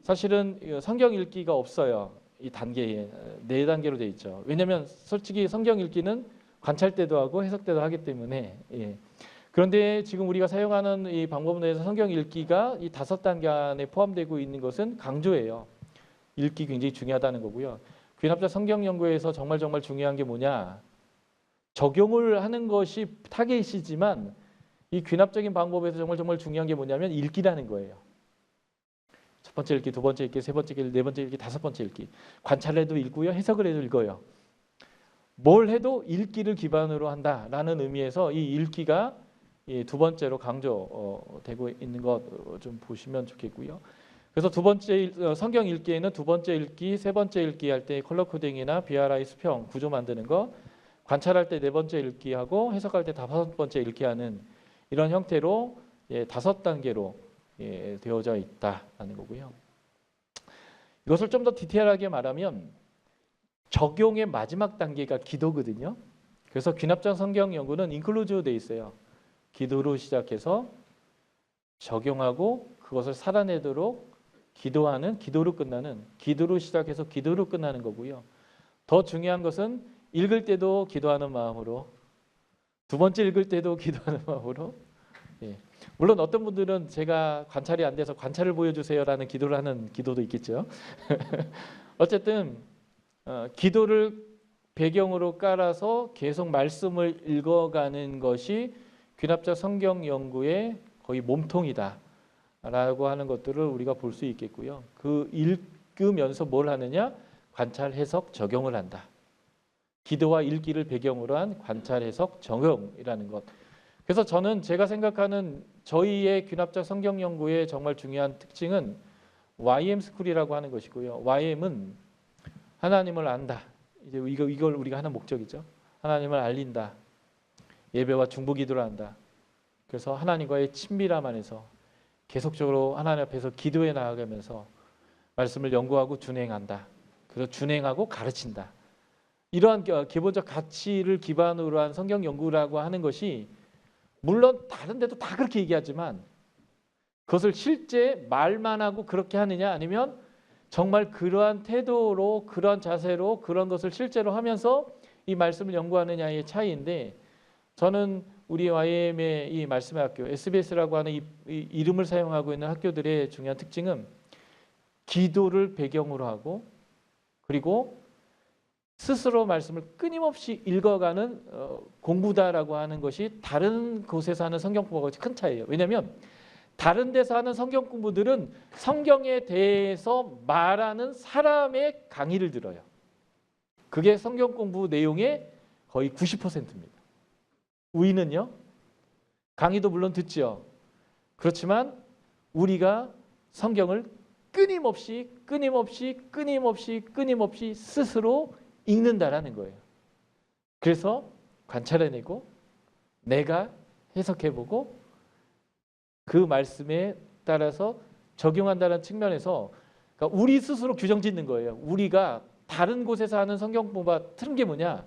사실은 성경 읽기가 없어요. 이 단계에 4단계로 되어 있죠. 왜냐하면 솔직히 성경 읽기는 관찰 때도 하고 해석 때도 하기 때문에 그런데 지금 우리가 사용하는 이 방법 내에서 성경 읽기가 이 5단계 안에 포함되고 있는 것은 강조예요. 읽기 굉장히 중요하다는 거고요. 귀납적 성경 연구에서 정말 중요한 게 뭐냐? 적용을 하는 것이 타겟이지만 이 귀납적인 방법에서 정말 중요한 게 뭐냐면 읽기라는 거예요. 첫 번째 읽기, 두 번째 읽기, 세 번째 읽기, 네 번째 읽기, 5번째 읽기. 관찰해도 읽고요. 해석을 해도 읽어요. 뭘 해도 읽기를 기반으로 한다라는 의미에서 이 읽기가 두 번째로 강조되고 있는 것 좀 보시면 좋겠고요. 그래서 두 번째 성경 읽기에는 두 번째 읽기, 세 번째 읽기 할 때 컬러 코딩이나 BRI 수평 구조 만드는 거, 관찰할 때 네 번째 읽기하고 해석할 때 5번째 읽기하는 이런 형태로 5단계로 되어져 있다는 거고요. 이것을 좀 더 디테일하게 말하면 적용의 마지막 단계가 기도거든요. 그래서 귀납적 성경 연구는 인클루즈로 되어 있어요. 기도로 시작해서 적용하고 그것을 살아내도록 기도하는, 기도로 끝나는, 기도로 시작해서 기도로 끝나는 거고요. 더 중요한 것은 읽을 때도 기도하는 마음으로, 두 번째 읽을 때도 기도하는 마음으로. 물론 어떤 분들은 제가 관찰이 안 돼서 관찰을 보여주세요라는 기도를 하는 기도도 있겠죠. 어쨌든 기도를 배경으로 깔아서 계속 말씀을 읽어가는 것이 귀납적 성경 연구의 거의 몸통이다 라고 하는 것들을 우리가 볼 수 있겠고요. 그 읽으면서 뭘 하느냐? 관찰, 해석, 적용을 한다. 기도와 읽기를 배경으로 한 관찰, 해석, 적용이라는 것. 그래서 저는 제가 생각하는 저희의 귀납적 성경 연구의 정말 중요한 특징은 YM 스쿨이라고 하는 것이고요. YM은 하나님을 안다. 이제 이걸 우리가 하는 목적이죠. 하나님을 알린다. 예배와 중보기도를 한다. 그래서 하나님과의 친밀함 안에서 계속적으로 하나님 앞에서 기도해 나아가면서 말씀을 연구하고 준행한다. 그래서 준행하고 가르친다. 이러한 기본적 가치를 기반으로 한 성경 연구라고 하는 것이 물론 다른 데도 다 그렇게 얘기하지만 그것을 실제 말만 하고 그렇게 하느냐 아니면 정말 그러한 태도로 그러한 자세로 그런 것을 실제로 하면서 이 말씀을 연구하느냐의 차이인데 저는 우리 YM의 이 말씀의 학교 SBS라고 하는 이 이름을 사용하고 있는 학교들의 중요한 특징은 기도를 배경으로 하고 그리고 스스로 말씀을 끊임없이 읽어가는 공부다라고 하는 것이 다른 곳에서 하는 성경 공부가 큰 차이예요. 왜냐하면 다른 데서 하는 성경 공부들은 성경에 대해서 말하는 사람의 강의를 들어요. 그게 성경 공부 내용의 거의 90%입니다. 우리는요, 강의도 물론 듣죠. 그렇지만 우리가 성경을 끊임없이 스스로 읽는다라는 거예요. 그래서 관찰해내고 내가 해석해보고 그 말씀에 따라서 적용한다는 측면에서, 그러니까 우리 스스로 규정 짓는 거예요. 우리가 다른 곳에서 하는 성경 공부가 틀린 게 뭐냐?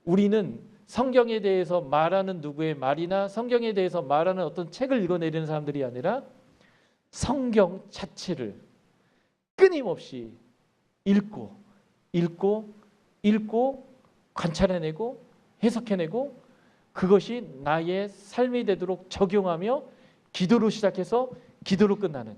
우리는 성경에 대해서 말하는 누구의 말이나 성경에 대해서 말하는 어떤 책을 읽어내리는 사람들이 아니라 성경 자체를 끊임없이 읽고 관찰해내고 해석해내고 그것이 나의 삶이 되도록 적용하며 기도로 시작해서 기도로 끝나는,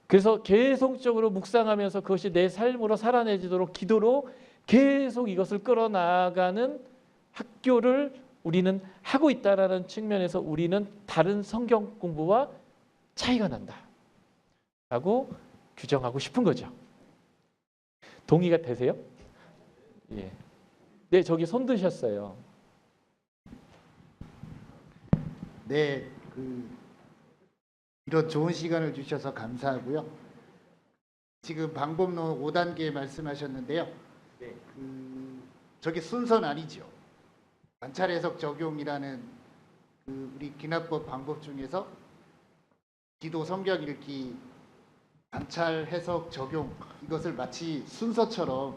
그래서 계속적으로 묵상하면서 그것이 내 삶으로 살아내지도록 기도로 계속 이것을 끌어나가는 학교를 우리는 하고 있다라는 측면에서 우리는 다른 성경 공부와 차이가 난다라고 규정하고 싶은 거죠. 동의가 되세요? 예. 네, 저기 손 드셨어요. 네, 이런 좋은 시간을 주셔서 감사하고요. 지금 방법론 5단계 말씀하셨는데요. 네. 저게 순서는 아니죠. 관찰 해석 적용이라는 우리 기납법 방법 중에서 기도, 성경 읽기, 관찰 해석 적용, 이것을 마치 순서처럼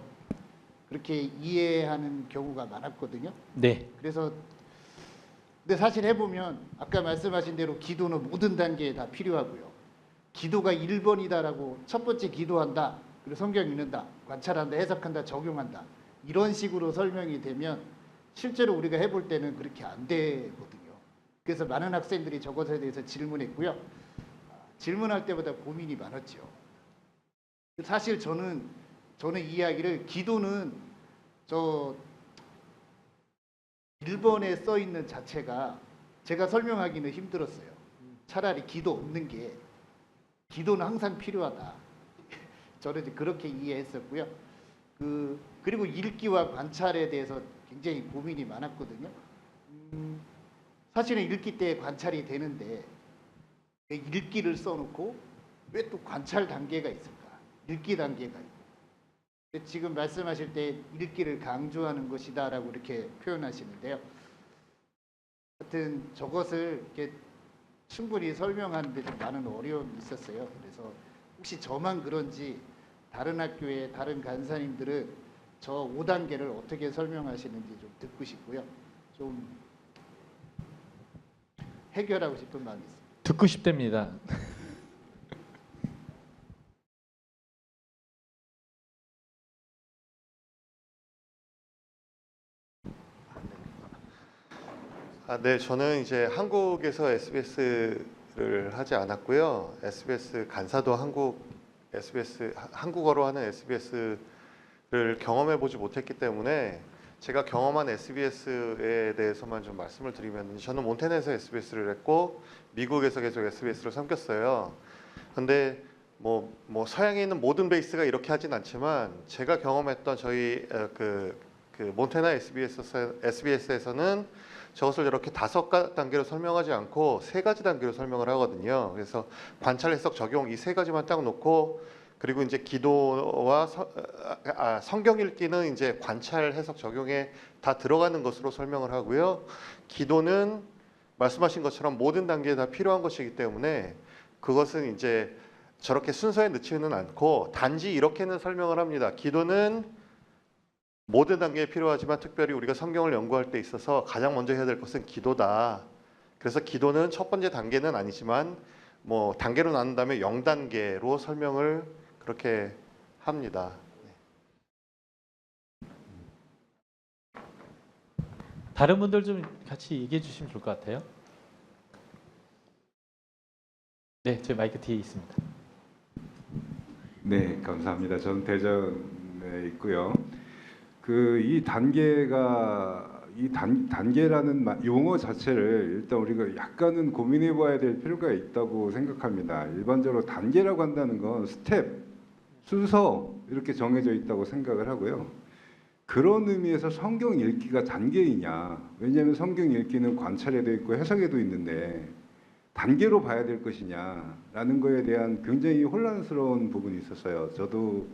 그렇게 이해하는 경우가 많았거든요. 네. 그래서 근데 사실 해보면 아까 말씀하신 대로 기도는 모든 단계에 다 필요하고요. 기도가 1번이다라고 첫 번째 기도한다, 그리고 성경 읽는다, 관찰한다, 해석한다, 적용한다, 이런 식으로 설명이 되면 실제로 우리가 해볼 때는 그렇게 안 되거든요. 그래서 많은 학생들이 저것에 대해서 질문했고요. 질문할 때보다 고민이 많았죠. 사실 저는 이 이야기를, 기도는 저 1번에 써 있는 자체가 제가 설명하기는 힘들었어요. 차라리 기도 없는 게, 기도는 항상 필요하다. 저는 이제 그렇게 이해했었고요. 그리고 읽기와 관찰에 대해서 굉장히 고민이 많았거든요. 사실은 읽기 때 관찰이 되는데 왜 읽기를 써놓고 왜 또 관찰 단계가 있을까? 읽기 단계가 있고. 지금 말씀하실 때 읽기를 강조하는 것이다라고 이렇게 표현하시는데요. 하여튼 저것을 이렇게 충분히 설명하는데 좀 많은 어려움이 있었어요. 그래서 혹시 저만 그런지 다른 학교의 다른 간사님들은 저 5단계를 어떻게 설명하시는지 좀 듣고 싶고요. 좀 해결하고 싶은 마음이 있습니다. 듣고 싶답니다. 네, 저는 이제 한국에서 SBS를 하지 않았고요. SBS 간사도 한국어로 하는 SBS를 경험해 보지 못했기 때문에 제가 경험한 SBS에 대해서만 좀 말씀을 드리면, 저는 몬테나에서 SBS를 했고 미국에서 계속 SBS를 섬겼어요. 근데 뭐 서양에 있는 모든 베이스가 이렇게 하진 않지만 제가 경험했던 저희 몬테나 SBS에서는 저것을 이렇게 5단계로 설명하지 않고 3가지 단계로 설명을 하거든요. 그래서 관찰, 해석, 적용 이 3가지만 딱 놓고, 그리고 이제 기도와 성경 읽기는 이제 관찰, 해석, 적용에 다 들어가는 것으로 설명을 하고요. 기도는 말씀하신 것처럼 모든 단계에 다 필요한 것이기 때문에 그것은 이제 저렇게 순서에 넣지는 않고 단지 이렇게는 설명을 합니다. 기도는 모든 단계에 필요하지만 특별히 우리가 성경을 연구할 때 있어서 가장 먼저 해야 될 것은 기도다. 그래서 기도는 첫 번째 단계는 아니지만 뭐 단계로 나눈다면 0단계로 설명을 그렇게 합니다. 다른 분들 좀 같이 얘기해 주시면 좋을 것 같아요. 네, 제 마이크 뒤에 있습니다. 네, 감사합니다. 저는 대전에 있고요. 그 이 단계가 단계라는 용어 자체를 일단 우리가 약간은 고민해봐야 될 필요가 있다고 생각합니다. 일반적으로 단계라고 한다는 건 스텝, 순서 이렇게 정해져 있다고 생각을 하고요. 그런 의미에서 성경 읽기가 단계이냐? 왜냐하면 성경 읽기는 관찰에도 있고 해석에도 있는데 단계로 봐야 될 것이냐라는 거에 대한 굉장히 혼란스러운 부분이 있었어요. 저도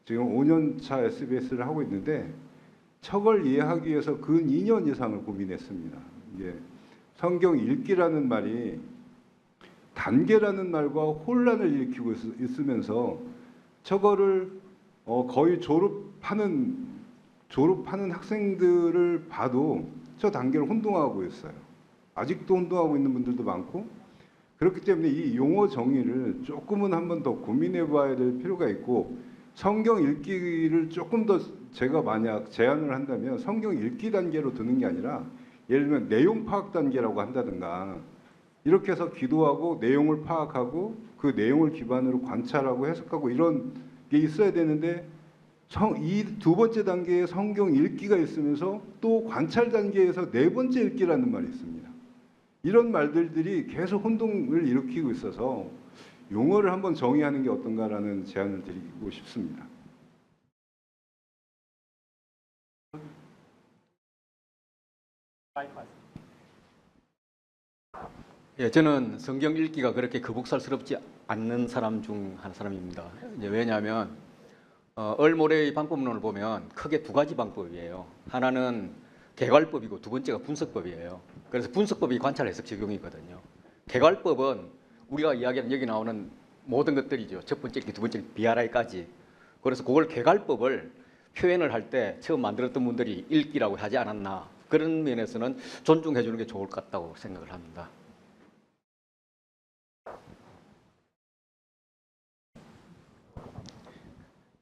지금 5년 차 SBS를 하고 있는데 척을 이해하기 위해서 근 2년 이상을 고민했습니다. 이게 성경 읽기라는 말이 단계라는 말과 혼란을 일으키고 있으면서 척을 거의 졸업하는 학생들을 봐도 저 단계를 혼동하고 있어요. 아직도 혼동하고 있는 분들도 많고, 그렇기 때문에 이 용어 정의를 조금은 한 번 더 고민해 봐야 될 필요가 있고, 성경 읽기를 조금 더 제가 만약 제안을 한다면 성경 읽기 단계로 두는 게 아니라 예를 들면 내용 파악 단계라고 한다든가, 이렇게 해서 기도하고 내용을 파악하고 그 내용을 기반으로 관찰하고 해석하고 이런 게 있어야 되는데, 이 두 번째 단계에 성경 읽기가 있으면서 또 관찰 단계에서 네 번째 읽기라는 말이 있습니다. 이런 말들이 계속 혼동을 일으키고 있어서 용어를 한번 정의하는 게 어떤가라는 제안을 드리고 싶습니다. 예, 저는 성경 읽기가 그렇게 거북살스럽지 않는 사람 중 한 사람입니다. 왜냐하면 얼모레의 방법론을 보면 크게 두 가지 방법이에요. 하나는 개괄법이고 두 번째가 분석법이에요. 그래서 분석법이 관찰 해석 적용이거든요. 개괄법은 우리가 이야기하는 여기 나오는 모든 것들이죠. 첫 번째 읽기, 두 번째 읽기, BRI까지. 그래서 그걸 개괄법을 표현을 할 때 처음 만들었던 분들이 읽기라고 하지 않았나. 그런 면에서는 존중해 주는 게 좋을 것 같다고 생각을 합니다.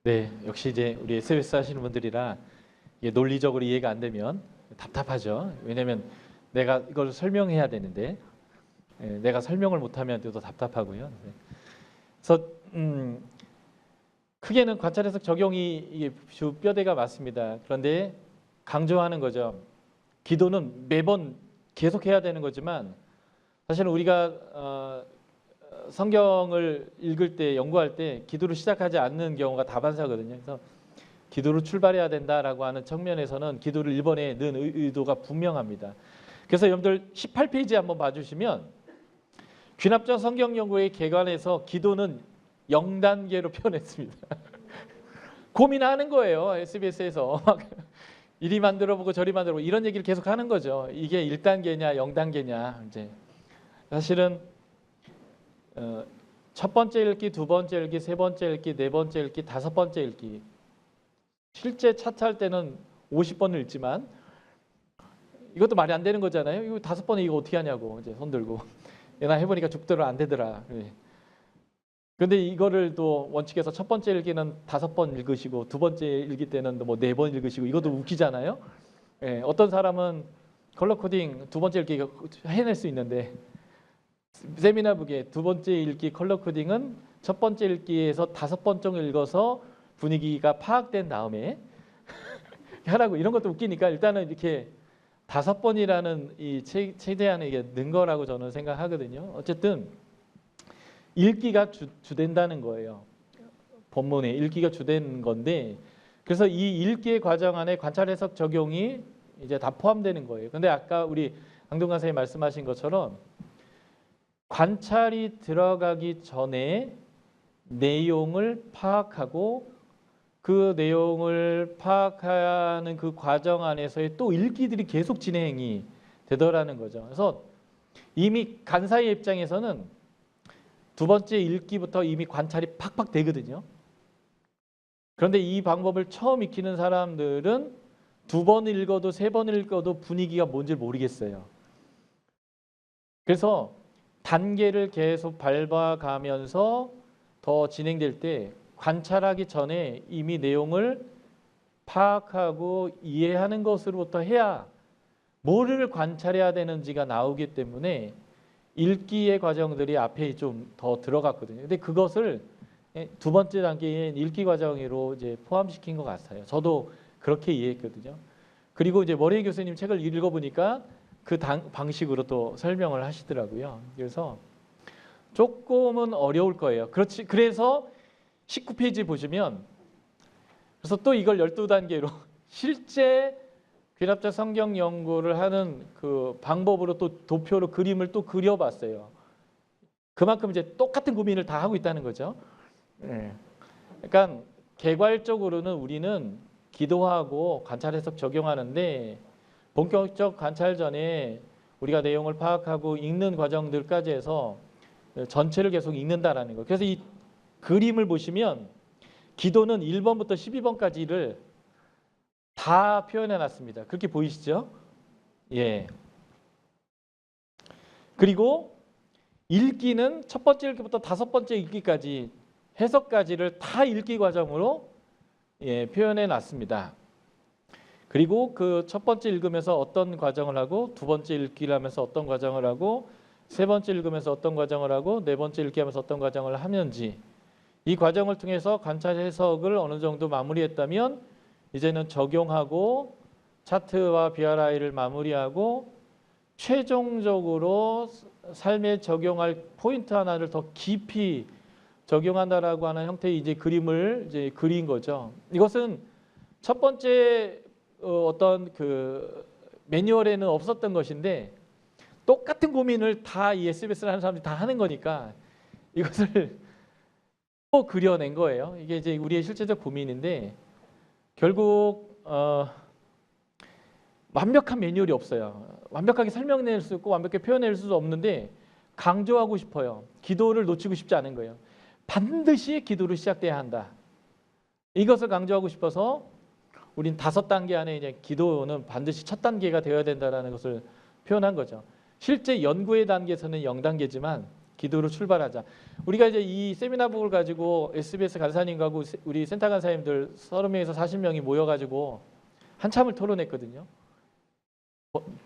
네, 역시 이제 우리 SBS 하시는 분들이라 이게 논리적으로 이해가 안 되면 답답하죠. 왜냐하면 내가 이걸 설명해야 되는데 내가 설명을 못하면 또 답답하고요. 그래서 크게는 관찰 해석 적용이 이게 주 뼈대가 맞습니다. 그런데 강조하는 거죠. 기도는 매번 계속해야 되는 거지만 사실은 우리가 성경을 읽을 때 연구할 때 기도를 시작하지 않는 경우가 다반사거든요. 그래서 기도로 출발해야 된다라고 하는 측면에서는 기도를 1번에 넣은 의도가 분명합니다. 그래서 여러분들 18페이지 한번 봐주시면 귀납적 성경 연구의 개관에서 기도는 0단계로 표현했습니다. 고민하는 거예요. SBS에서 이리 만들어보고 저리 만들어보고 이런 얘기를 계속 하는 거죠. 이게 1단계냐 0단계냐. 이제 사실은 첫 번째 읽기, 두 번째 읽기, 세 번째 읽기, 네 번째 읽기, 다섯 번째 읽기. 실제 차트할 때는 50번을 읽지만 이것도 말이 안 되는 거잖아요. 이거 5번에 이거 어떻게 하냐고 이제 손 들고. 나 해보니까 죽더라 안 되더라. 그런데 이거를 또 원칙에서 첫 번째 읽기는 5번 읽으시고 두 번째 읽기 때는 뭐 4번 읽으시고 이것도 웃기잖아요. 어떤 사람은 컬러 코딩 두 번째 읽기 해낼 수 있는데 세미나북에 두 번째 읽기 컬러 코딩은 첫 번째 읽기에서 5번 정도 읽어서 분위기가 파악된 다음에 하라고. 이런 것도 웃기니까 일단은 이렇게 5번이라는 이 최대한의 이게 는 거라고 저는 생각하거든요. 어쨌든 읽기가 주된다는 거예요. 본문에 읽기가 주된 건데, 그래서 이 읽기의 과정 안에 관찰 해석 적용이 이제 다 포함되는 거예요. 근데 아까 우리 강동관 선생님 말씀하신 것처럼 관찰이 들어가기 전에 내용을 파악하고 그 내용을 파악하는 그 과정 안에서의 또 읽기들이 계속 진행이 되더라는 거죠. 그래서 이미 간사의 입장에서는 두 번째 읽기부터 이미 관찰이 팍팍 되거든요. 그런데 이 방법을 처음 익히는 사람들은 2번 읽어도 3번 읽어도 분위기가 뭔지 모르겠어요. 그래서 단계를 계속 밟아가면서 더 진행될 때 관찰하기 전에 이미 내용을 파악하고 이해하는 것으로부터 해야 뭐를 관찰해야 되는지가 나오기 때문에 읽기의 과정들이 앞에 좀 더 들어갔거든요. 근데 그것을 두 번째 단계인 읽기 과정으로 이제 포함시킨 것 같아요. 저도 그렇게 이해했거든요. 그리고 이제 머레이 교수님 책을 읽어보니까 그 방식으로 또 설명을 하시더라고요. 그래서 조금은 어려울 거예요. 그렇지. 그래서 19페이지 보시면 그래서 또 이걸 12단계로 실제 귀납자 성경 연구를 하는 그 방법으로 또 도표로 그림을 또 그려봤어요. 그만큼 이제 똑같은 고민을 다 하고 있다는 거죠. 예. 그러니까 개괄적으로는 우리는 기도하고 관찰 해석 적용하는데 본격적 관찰 전에 우리가 내용을 파악하고 읽는 과정들까지 해서 전체를 계속 읽는다라는 거. 그래서 이 그림을 보시면 기도는 1번부터 12번까지를 다 표현해 놨습니다. 그렇게 보이시죠? 예. 그리고 읽기는 첫 번째 읽기부터 다섯 번째 읽기까지 해석까지를 다 읽기 과정으로 표현해 놨습니다. 그리고 그 첫 번째 읽으면서 어떤 과정을 하고 두 번째 읽기를 하면서 어떤 과정을 하고 세 번째 읽으면서 어떤 과정을 하고 네 번째 읽기 하면서 어떤 과정을 하는지 이 과정을 통해서 관찰 해석을 어느 정도 마무리했다면 이제는 적용하고 차트와 BRI를 마무리하고 최종적으로 삶에 적용할 포인트 하나를 더 깊이 적용한다라고 하는 형태의 이제 그림을 이제 그린 거죠. 이것은 첫 번째 어떤 그 매뉴얼에는 없었던 것인데 똑같은 고민을 다 이 SBS를 하는 사람들이 다 하는 거니까 이것을 또 그려낸 거예요. 이게 이제 우리의 실제적 고민인데 결국 완벽한 매뉴얼이 없어요. 완벽하게 설명낼 수 있고 완벽하게 표현할 수도 없는데 강조하고 싶어요. 기도를 놓치고 싶지 않은 거예요. 반드시 기도로 시작돼야 한다. 이것을 강조하고 싶어서 우린 5단계 안에 이제 기도는 반드시 첫 단계가 되어야 된다는 것을 표현한 거죠. 실제 연구의 단계에서는 0단계지만 기도로 출발하자. 우리가 이제 이 세미나북을 가지고 SBS 간사님하고 우리 센터 간사님들 30명에서 40명이 모여가지고 한참을 토론했거든요.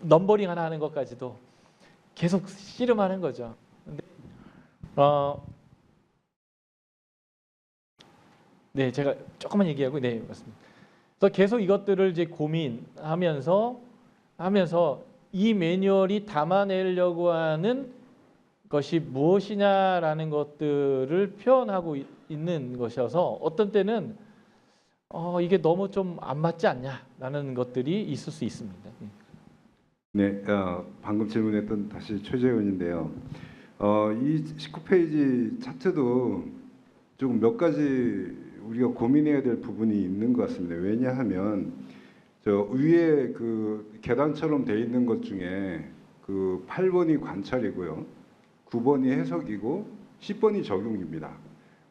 넘버링 하나 하는 것까지도 계속 씨름하는 거죠. 근데, 네, 제가 조금만 얘기하고, 네, 맞습니다. 그래서 계속 이것들을 이제 고민하면서 이 매뉴얼이 담아내려고 하는 것이 무엇이냐라는 것들을 표현하고 있는 것이어서 어떤 때는 이게 너무 좀 안 맞지 않냐라는 것들이 있을 수 있습니다. 네, 방금 질문했던 다시 최재훈인데요. 이 19페이지 차트도 조금 몇 가지 우리가 고민해야 될 부분이 있는 것 같습니다. 왜냐하면 저 위에 그 계단처럼 돼 있는 것 중에 그 8번이 관찰이고요, 9번이 해석이고 10번이 적용입니다.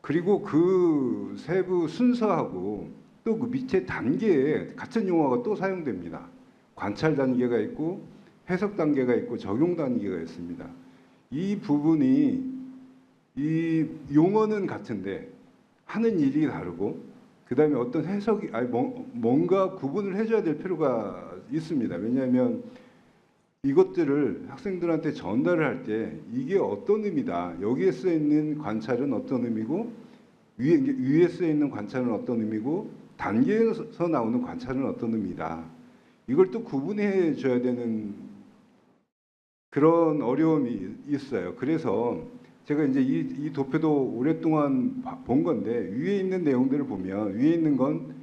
그리고 그 세부 순서하고 또 그 밑에 단계에 같은 용어가 또 사용됩니다. 관찰 단계가 있고 해석 단계가 있고 적용 단계가 있습니다. 이 부분이 이 용어는 같은데 하는 일이 다르고 그다음에 어떤 해석이 뭔가 구분을 해줘야 될 필요가 있습니다. 왜냐하면 이것들을 학생들한테 전달을 할 때 이게 어떤 의미다, 여기에 쓰여 있는 관찰은 어떤 의미고 위에 쓰여 있는 관찰은 어떤 의미고 단계에서 나오는 관찰은 어떤 의미다, 이걸 또 구분해 줘야 되는 그런 어려움이 있어요. 그래서 제가 이제 이 도표도 오랫동안 본 건데 위에 있는 내용들을 보면 위에 있는 건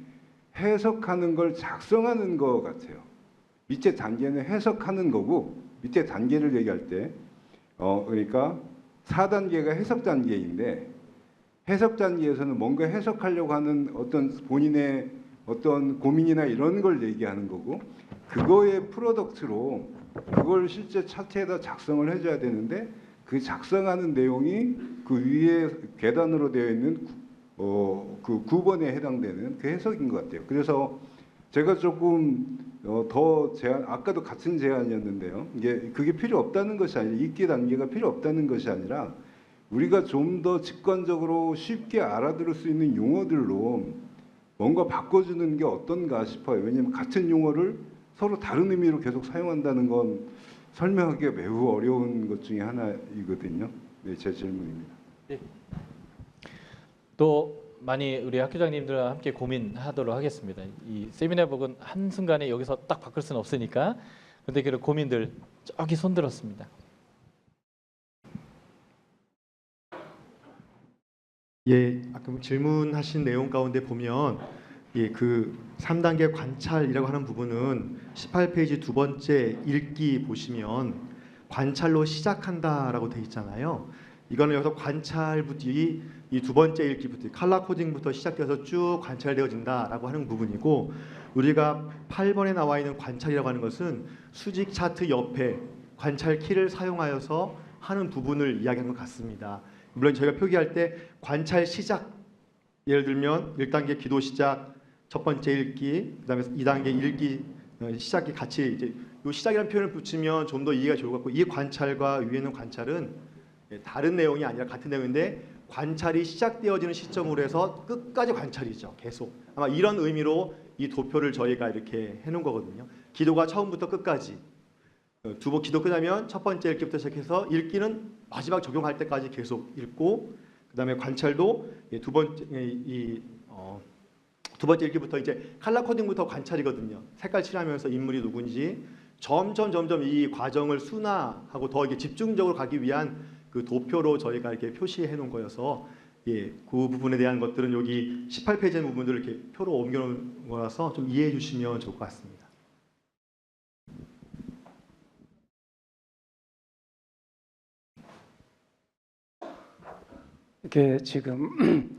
해석하는 걸 작성하는 것 같아요. 밑에 단계는 해석하는 거고 밑에 단계를 얘기할 때 그러니까 4단계가 해석 단계인데 해석 단계에서는 뭔가 해석하려고 하는 어떤 본인의 어떤 고민이나 이런 걸 얘기하는 거고 그거의 프로덕트로 그걸 실제 차트에다 작성을 해줘야 되는데 그 작성하는 내용이 그 위에 계단으로 되어 있는 그 9번에 해당되는 그 해석인 것 같아요. 그래서 제가 조금 더 제안, 아까도 같은 제안이었는데요. 그게 필요 없다는 것이 아니라 읽기 단계가 필요 없다는 것이 아니라 우리가 좀 더 직관적으로 쉽게 알아들을 수 있는 용어들로 뭔가 바꿔주는 게 어떤가 싶어요. 왜냐하면 같은 용어를 서로 다른 의미로 계속 사용한다는 건 설명하기가 매우 어려운 것 중에 하나이거든요. 네, 제 질문입니다. 네. 또 많이 우리 학교장님들과 함께 고민하도록 하겠습니다. 이 세미나복은 한 순간에 여기서 딱 바꿀 수는 없으니까. 근데 그런 고민들 저기 손 들었습니다. 예, 아까 질문하신 내용 가운데 보면 그 3단계 관찰이라고 하는 부분은 18페이지 두 번째 읽기 보시면 관찰로 시작한다라고 돼 있잖아요. 이거는 여기서 관찰부터 이 두 번째 읽기부터 컬러 코딩부터 시작돼서 쭉 관찰되어진다라고 하는 부분이고, 우리가 8번에 나와 있는 관찰이라고 하는 것은 수직 차트 옆에 관찰 키를 사용하여서 하는 부분을 이야기하는 것 같습니다. 물론 저희가 표기할 때 관찰 시작, 예를 들면 1단계 기도 시작, 첫 번째 읽기, 그다음에 2단계 읽기 시작이 같이 이제 이 시작이라는 표현을 붙이면 좀 더 이해가 좋을 것 같고, 이 관찰과 위에 있는 관찰은 다른 내용이 아니라 같은 내용인데 관찰이 시작되어지는 시점으로 해서 끝까지 관찰이죠. 계속. 아마 이런 의미로 이 도표를 저희가 이렇게 해놓은 거거든요. 기도가 처음부터 끝까지. 기도 끝나면 첫 번째 읽기부터 시작해서 읽기는 마지막 적용할 때까지 계속 읽고, 그다음에 관찰도 두 번째 읽기부터 이제 컬러 코딩부터 관찰이거든요. 색깔 칠하면서 인물이 누군지 점점 이 과정을 순화하고 더 이게 집중적으로 가기 위한 그 도표로 저희가 이렇게 표시해 놓은 거여서, 그 부분에 대한 것들은 여기 18페이지 부분들을 이렇게 표로 옮겨 놓은 거라서 좀 이해해 주시면 좋을 것 같습니다. 이게 지금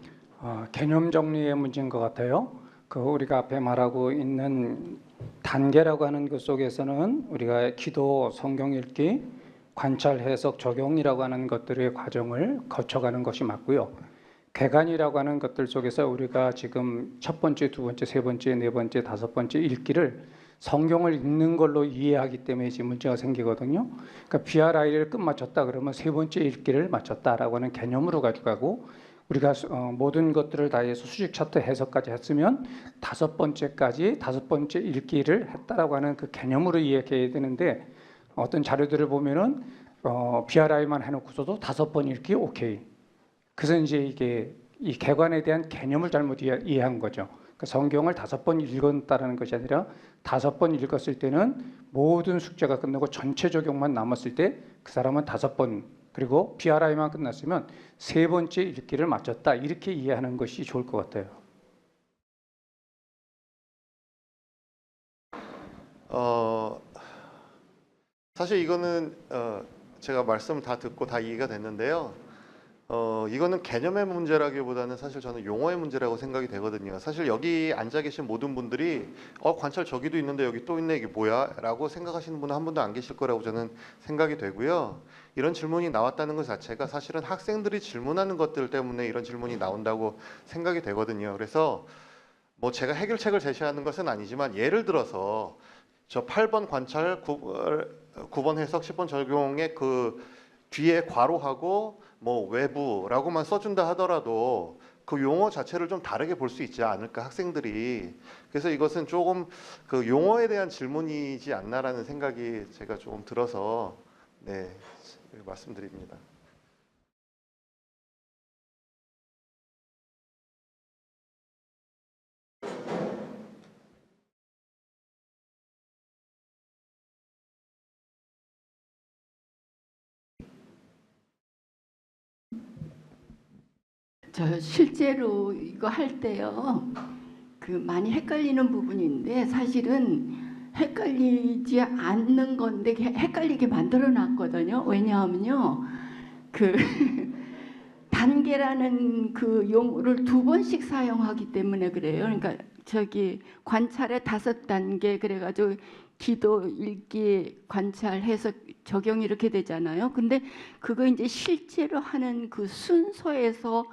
개념 정리의 문제인 것 같아요. 그 우리가 앞에 말하고 있는 단계라고 하는 것 속에서는 우리가 기도, 성경 읽기, 관찰, 해석, 적용이라고 하는 것들의 과정을 거쳐가는 것이 맞고요. 개관이라고 하는 것들 속에서 우리가 지금 첫 번째, 두 번째, 세 번째, 네 번째, 다섯 번째 읽기를 성경을 읽는 걸로 이해하기 때문에 지금 문제가 생기거든요. 그러니까 BRI를 끝마쳤다 그러면 세 번째 읽기를 마쳤다라고 하는 개념으로 가져가고, 우리가 모든 것들을 다 해서 수직 차트 해석까지 했으면 다섯 번째까지 다섯 번째 읽기를 했다라고 하는 그 개념으로 이해해야 되는데, 어떤 자료들을 보면은 BRI만 해놓고서도 다섯 번 읽기 오케이. 그래서 이제 이게 이 개관에 대한 개념을 잘못 이해한 거죠. 그러니까 성경을 다섯 번 읽었다라는 것이 아니라 다섯 번 읽었을 때는 모든 숙제가 끝나고 전체 적용만 남았을 때 그 사람은 다섯 번, 그리고 BRI만 끝났으면 세 번째 읽기를 마쳤다, 이렇게 이해하는 것이 좋을 것 같아요. 사실 이거는 제가 말씀 다 듣고 다 이해가 됐는데요. 이거는 개념의 문제라기보다는 사실 저는 용어의 문제라고 생각이 되거든요. 사실 여기 앉아 계신 모든 분들이 관찰 저기도 있는데 여기 또 있네, 이게 뭐야? 라고 생각하시는 분은 한 분도 안 계실 거라고 저는 생각이 되고요. 이런 질문이 나왔다는 것 자체가 사실은 학생들이 질문하는 것들 때문에 이런 질문이 나온다고 생각이 되거든요. 그래서 뭐 제가 해결책을 제시하는 것은 아니지만, 예를 들어서 저 8번 관찰, 9번 해석, 10번 적용의 그 뒤에 괄호하고 뭐 외부라고만 써준다 하더라도 그 용어 자체를 좀 다르게 볼 수 있지 않을까, 학생들이. 그래서 이것은 조금 그 용어에 대한 질문이지 않나라는 생각이 제가 조금 들어서 말씀드립니다. 저 실제로 이거 할 때요, 그 많이 헷갈리는 부분인데 사실은 헷갈리지 않는 건데 헷갈리게 만들어 놨거든요. 왜냐하면요, 그 단계라는 그 용어를 두 번씩 사용하기 때문에 그래요. 그러니까 저기 관찰의 5단계 그래가지고 기도, 읽기, 관찰, 해석, 적용 이렇게 되잖아요. 근데 그거 이제 실제로 하는 그 순서에서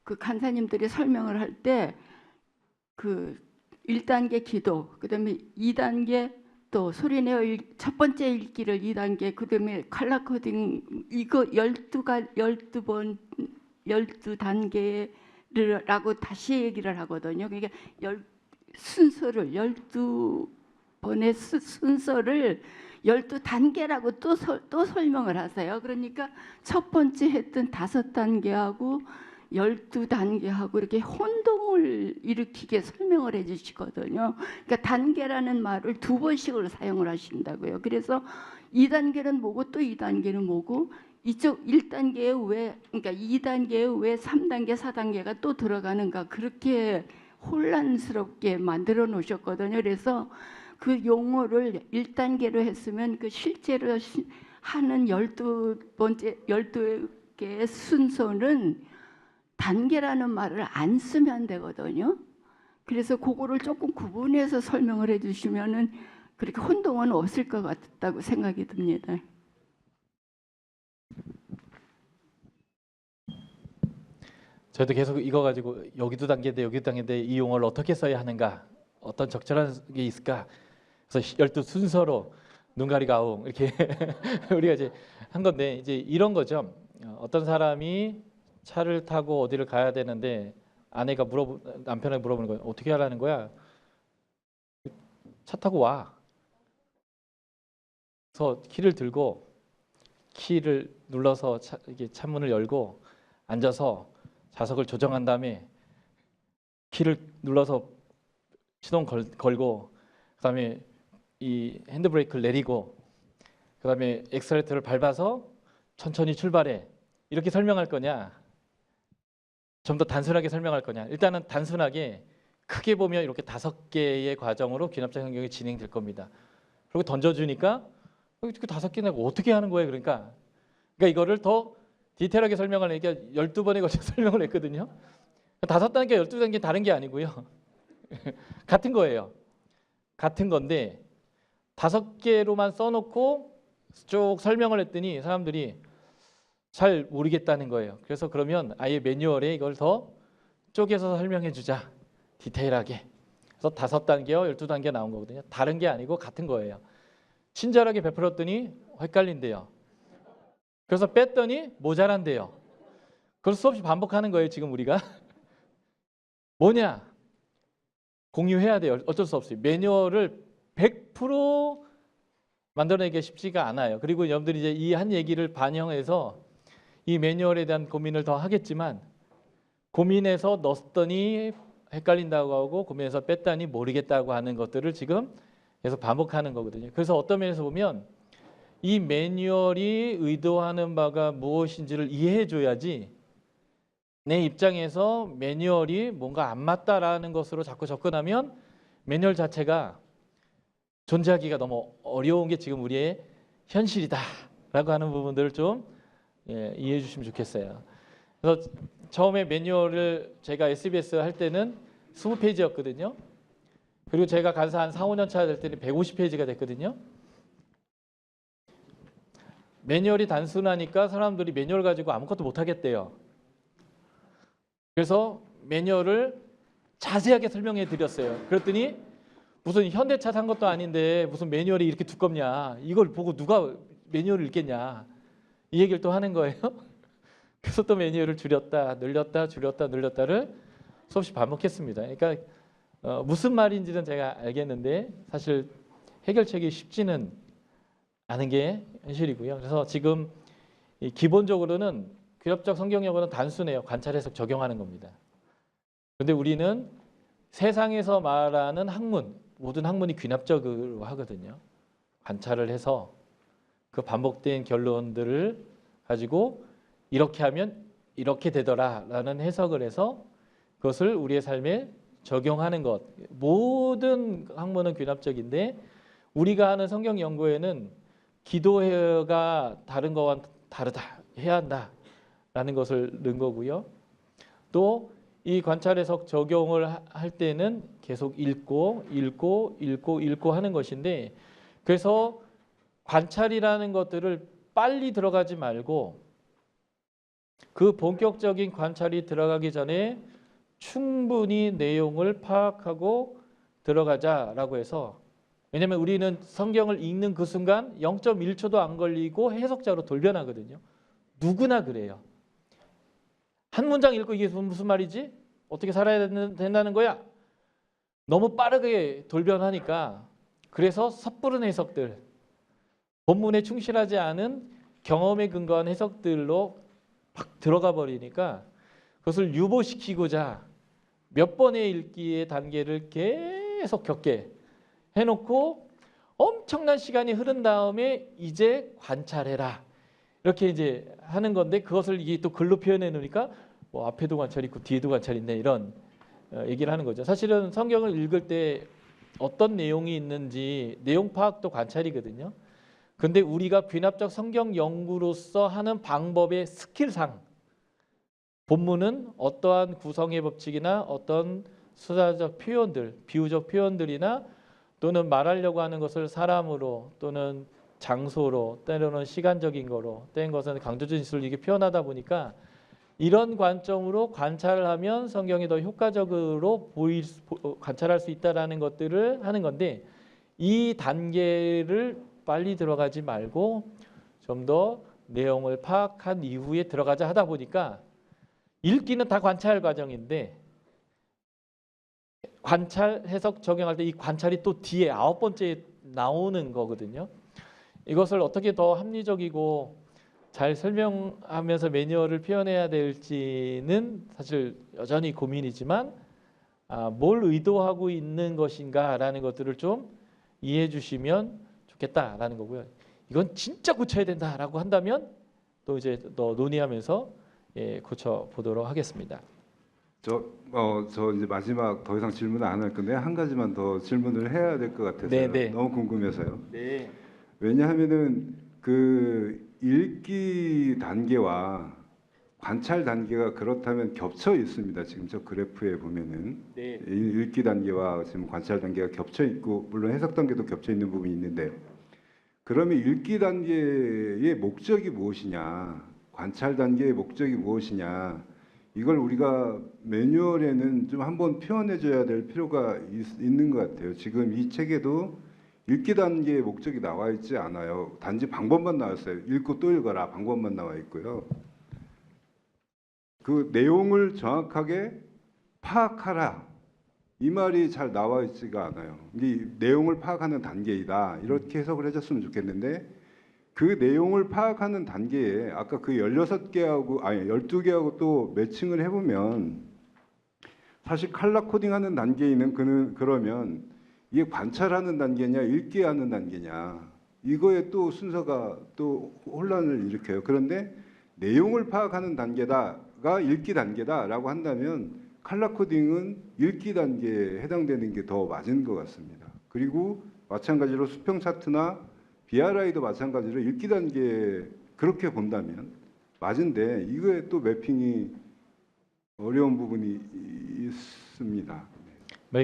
그 간사님들이 설명을 할 때 그 1단계 기도, 그다음에 2단계 또 소리내어 첫 번째 읽기를 2단계, 그다음에 컬러 코딩, 이거 12번 12단계라고 다시 얘기를 하거든요. 그러니까 순서를 12번의 순서를 12단계라고 또 설명을 하세요. 그러니까 첫 번째 했던 5단계하고 12단계하고 이렇게 혼동을 일으키게 설명을 해 주시거든요. 그러니까 단계라는 말을 2번씩을 사용을 하신다고요. 그래서 2단계는 뭐고 또 2단계는 뭐고 이쪽 1단계에 왜 그러니까 2단계에 왜 3단계, 4단계가 또 들어가는가 그렇게 혼란스럽게 만들어 놓으셨거든요. 그래서 그 용어를 1단계로 했으면 그 실제로 하는 12개의 순서는 단계라는 말을 안 쓰면 되거든요. 그래서 그거를 조금 구분해서 설명을 해 주시면은 그렇게 혼동은 없을 것 같다고 생각이 듭니다. 저희도 계속 이거 가지고 여기도 단계인데 여기도 단계인데 이 용어를 어떻게 써야 하는가, 어떤 적절한 게 있을까. 그래서 12순서로 눈가리가웅 이렇게 우리가 이제 한 건데 이제 이런 거죠. 어떤 사람이 차를 타고 어디를 가야 되는데 아내가 남편에게 물어보는 거예요. 어떻게 하라는 거야? 차 타고 와. 그래서 키를 들고 키를 눌러서 이게 차문을 열고 앉아서 좌석을 조정한 다음에 키를 눌러서 시동 걸고 그다음에 이 핸드브레이크를 내리고 그다음에 엑셀레이터를 밟아서 천천히 출발해. 이렇게 설명할 거냐? 좀 더 단순하게 설명할 거냐? 일단은 단순하게 크게 보면 이렇게 5개의 과정으로 귀납장 성경이 진행될 겁니다. 그리고 던져주니까 이렇게 5개나 어떻게 하는 거예요? 그러니까 이거를 더 디테일하게 설명하려니까 12번에 걸쳐 설명을 했거든요. 5단계, 12단계 다른 게 아니고요. 같은 거예요. 같은 건데 5개로만 써놓고 쭉 설명을 했더니 사람들이 잘 모르겠다는 거예요. 그래서 그러면 아예 매뉴얼에 이걸 더 쪼개서 설명해 주자. 디테일하게. 그래서 5단계와 12단계 나온 거거든요. 다른 게 아니고 같은 거예요. 친절하게 베풀었더니 헷갈린대요. 그래서 뺐더니 모자란대요. 그걸 수없이 반복하는 거예요. 지금 우리가. 뭐냐? 공유해야 돼요. 어쩔 수 없어요. 매뉴얼을 100% 만들어내기가 쉽지가 않아요. 그리고 여러분들이 이제 이 한 얘기를 반영해서 이 매뉴얼에 대한 고민을 더 하겠지만 고민해서 넣었더니 헷갈린다고 하고 고민해서 뺐더니 모르겠다고 하는 것들을 지금 계속 반복하는 거거든요. 그래서 어떤 면에서 보면 이 매뉴얼이 의도하는 바가 무엇인지를 이해해 줘야지 내 입장에서 매뉴얼이 뭔가 안 맞다라는 것으로 자꾸 접근하면 매뉴얼 자체가 존재하기가 너무 어려운 게 지금 우리의 현실이다라고 하는 부분들을 좀 이해해 주시면 좋겠어요. 그래서 처음에 매뉴얼을 제가 SBS 할 때는 20페이지였거든요. 그리고 제가 가서 한 4, 5년 차 될 때는 150페이지가 됐거든요. 매뉴얼이 단순하니까 사람들이 매뉴얼 가지고 아무것도 못 하겠대요. 그래서 매뉴얼을 자세하게 설명해 드렸어요. 그랬더니 무슨 현대차 산 것도 아닌데 무슨 매뉴얼이 이렇게 두껍냐. 이걸 보고 누가 매뉴얼을 읽겠냐. 이 얘기를 또 하는 거예요. 그래서 또 매뉴얼을 줄였다, 늘렸다, 줄였다, 늘렸다를 수없이 반복했습니다. 그러니까 무슨 말인지는 제가 알겠는데 사실 해결책이 쉽지는 않은 게 현실이고요. 그래서 지금 기본적으로는 귀납적 성경용어는 단순해요. 관찰, 해석, 적용하는 겁니다. 그런데 우리는 세상에서 말하는 학문, 모든 학문이 귀납적으로 하거든요. 관찰을 해서 그 반복된 결론들을 가지고 이렇게 하면 이렇게 되더라라는 해석을 해서 그것을 우리의 삶에 적용하는 것. 모든 학문은 귀납적인데 우리가 하는 성경 연구에는 기도가 다른 거와 다르다, 해야 한다라는 것을 넣은 거고요. 또 이 관찰, 해석, 적용을 할 때는 계속 읽고 하는 것인데 그래서 관찰이라는 것들을 빨리 들어가지 말고 그 본격적인 관찰이 들어가기 전에 충분히 내용을 파악하고 들어가자라고 해서 왜냐하면 우리는 성경을 읽는 그 순간 0.1초도 안 걸리고 해석자로 돌변하거든요. 누구나 그래요. 한 문장 읽고 이게 무슨 말이지? 어떻게 살아야 된다는 거야? 너무 빠르게 돌변하니까 그래서 섣부른 해석들, 본문에 충실하지 않은 경험에 근거한 해석들로 막 들어가 버리니까 그것을 유보시키고자 몇 번의 읽기의 단계를 계속 겪게 해놓고 엄청난 시간이 흐른 다음에 이제 관찰해라 이렇게 이제 하는 건데, 그것을 이게 또 글로 표현해 놓으니까 뭐 앞에도 관찰 있고 뒤에도 관찰 있네 이런 얘기를 하는 거죠. 사실은 성경을 읽을 때 어떤 내용이 있는지 내용 파악도 관찰이거든요. 근데 우리가 귀납적 성경 연구로서 하는 방법의 스킬상 본문은 어떠한 구성의 법칙이나 어떤 수사적 표현들, 비유적 표현들이나 또는 말하려고 하는 것을 사람으로 또는 장소로 때로는 시간적인 거로 뗀 것은 강조적 진술을 이렇게 표현하다 보니까 이런 관점으로 관찰을 하면 성경이 더 효과적으로 관찰할 수 있다라는 것들을 하는 건데, 이 단계를 빨리 들어가지 말고 좀 더 내용을 파악한 이후에 들어가자 하다 보니까 읽기는 다 관찰 과정인데 관찰, 해석, 적용할 때 이 관찰이 또 뒤에 9번째에 나오는 거거든요. 이것을 어떻게 더 합리적이고 잘 설명하면서 매뉴얼을 표현해야 될지는 사실 여전히 고민이지만 뭘 의도하고 있는 것인가라는 것들을 좀 이해해 주시면 좋겠다라는 거고요. 이건 진짜 고쳐야 된다라고 한다면 또 이제 더 논의하면서 고쳐 보도록 하겠습니다. 저 이제 마지막 더 이상 질문 안 할 건데 한 가지만 더 질문을 해야 될 것 같아서 네. 너무 궁금해서요. 네. 왜냐하면은 그 읽기 단계와 관찰 단계가 그렇다면 겹쳐 있습니다. 지금 저 그래프에 보면은 네. 읽기 단계와 지금 관찰 단계가 겹쳐 있고, 물론 해석 단계도 겹쳐 있는 부분이 있는데, 그러면 읽기 단계의 목적이 무엇이냐, 관찰 단계의 목적이 무엇이냐, 이걸 우리가 매뉴얼에는 좀 한번 표현해 줘야 될 필요가 있는 것 같아요. 지금 이 책에도 읽기 단계의 목적이 나와 있지 않아요. 단지 방법만 나왔어요. 읽고 또 읽어라 방법만 나와 있고요. 그 내용을 정확하게 파악하라 이 말이 잘 나와 있지가 않아요. 이 내용을 파악하는 단계이다 이렇게 해석을 해줬으면 좋겠는데, 그 내용을 파악하는 단계에 아까 그 16개하고 아니 12개하고 또 매칭을 해보면 사실 컬러 코딩하는 단계에는 그러면 이게 관찰하는 단계냐 읽기하는 단계냐 이거에 또 순서가 또 혼란을 일으켜요. 그런데 내용을 파악하는 단계다가 읽기 단계다라고 한다면 컬러 코딩은 읽기 단계에 해당되는 게 더 맞은 것 같습니다. 그리고 마찬가지로 수평 차트나 BRI도 마찬가지로 읽기 단계에 그렇게 본다면 맞은데, 이거에 또 매핑이 어려운 부분이 있습니다.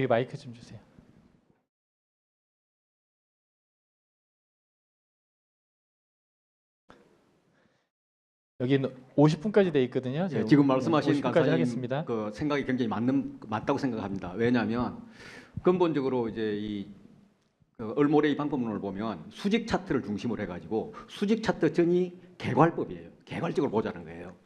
마이크 좀 주세요. 여기는 50분까지 돼 있거든요. 예, 지금 말씀하신 50분까지 간사님 하겠습니다. 그 생각이 굉장히 맞다고 생각합니다. 왜냐하면 근본적으로 이제 이 얼모레이 방법론을 보면 수직 차트를 중심으로 해가지고 수직 차트 전이 개괄법이에요. 개괄적으로 보자는 거예요.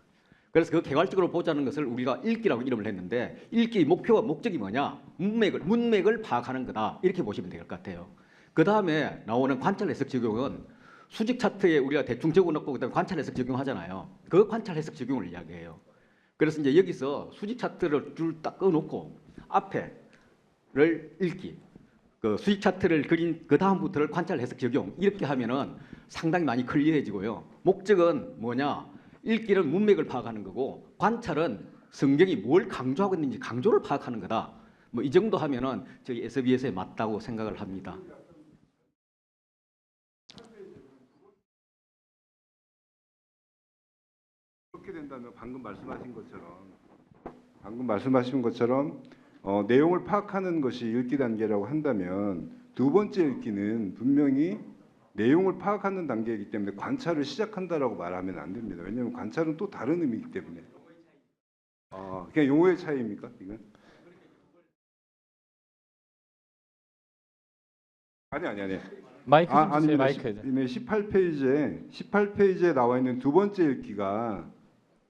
그래서 그 개괄적으로 보자는 것을 우리가 읽기라고 이름을 했는데, 읽기 목표와 목적이 뭐냐? 문맥을 파악하는 거다 이렇게 보시면 될 것 같아요. 그 다음에 나오는 관찰 해석 적용은 수직 차트에 우리가 대충 적어놓고 그다음에 관찰 해석 적용하잖아요. 그 관찰 해석 적용을 이야기해요. 그래서 이제 여기서 수직 차트를 줄 딱 꺼놓고 앞에를 읽기, 그 수직 차트를 그린 그 다음부터를 관찰 해석 적용 이렇게 하면은 상당히 많이 클리어해지고요. 목적은 뭐냐? 읽기는 문맥을 파악하는 거고, 관찰은 성경이 뭘 강조하고 있는지 강조를 파악하는 거다. 뭐 이 정도 하면은 저희 SBS에 맞다고 생각을 합니다. 그렇게 된다면 방금 말씀하신 것처럼 내용을 파악하는 것이 읽기 단계라고 한다면, 두 번째 읽기는 분명히 내용을 파악하는 단계이기 때문에 관찰을 시작한다라고 말하면 안 됩니다. 왜냐하면 관찰은 또 다른 의미이기 때문에. 그냥 용어의 차이입니까? 이건? 아니. 마이크 좀 주세요. 아닙니다. 마이크. 네, 18페이지에 나와 있는 두 번째 읽기가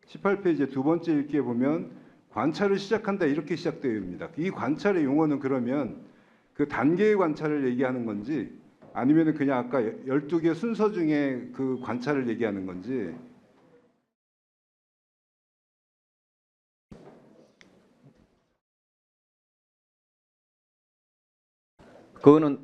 18페이지의 두 번째 읽기에 보면 관찰을 시작한다 이렇게 시작되어 있습니다. 이 관찰의 용어는 그러면 그 단계의 관찰을 얘기하는 건지, 아니면 그냥 아까 12개 순서 중에 그 관찰을 얘기하는 건지. 그거는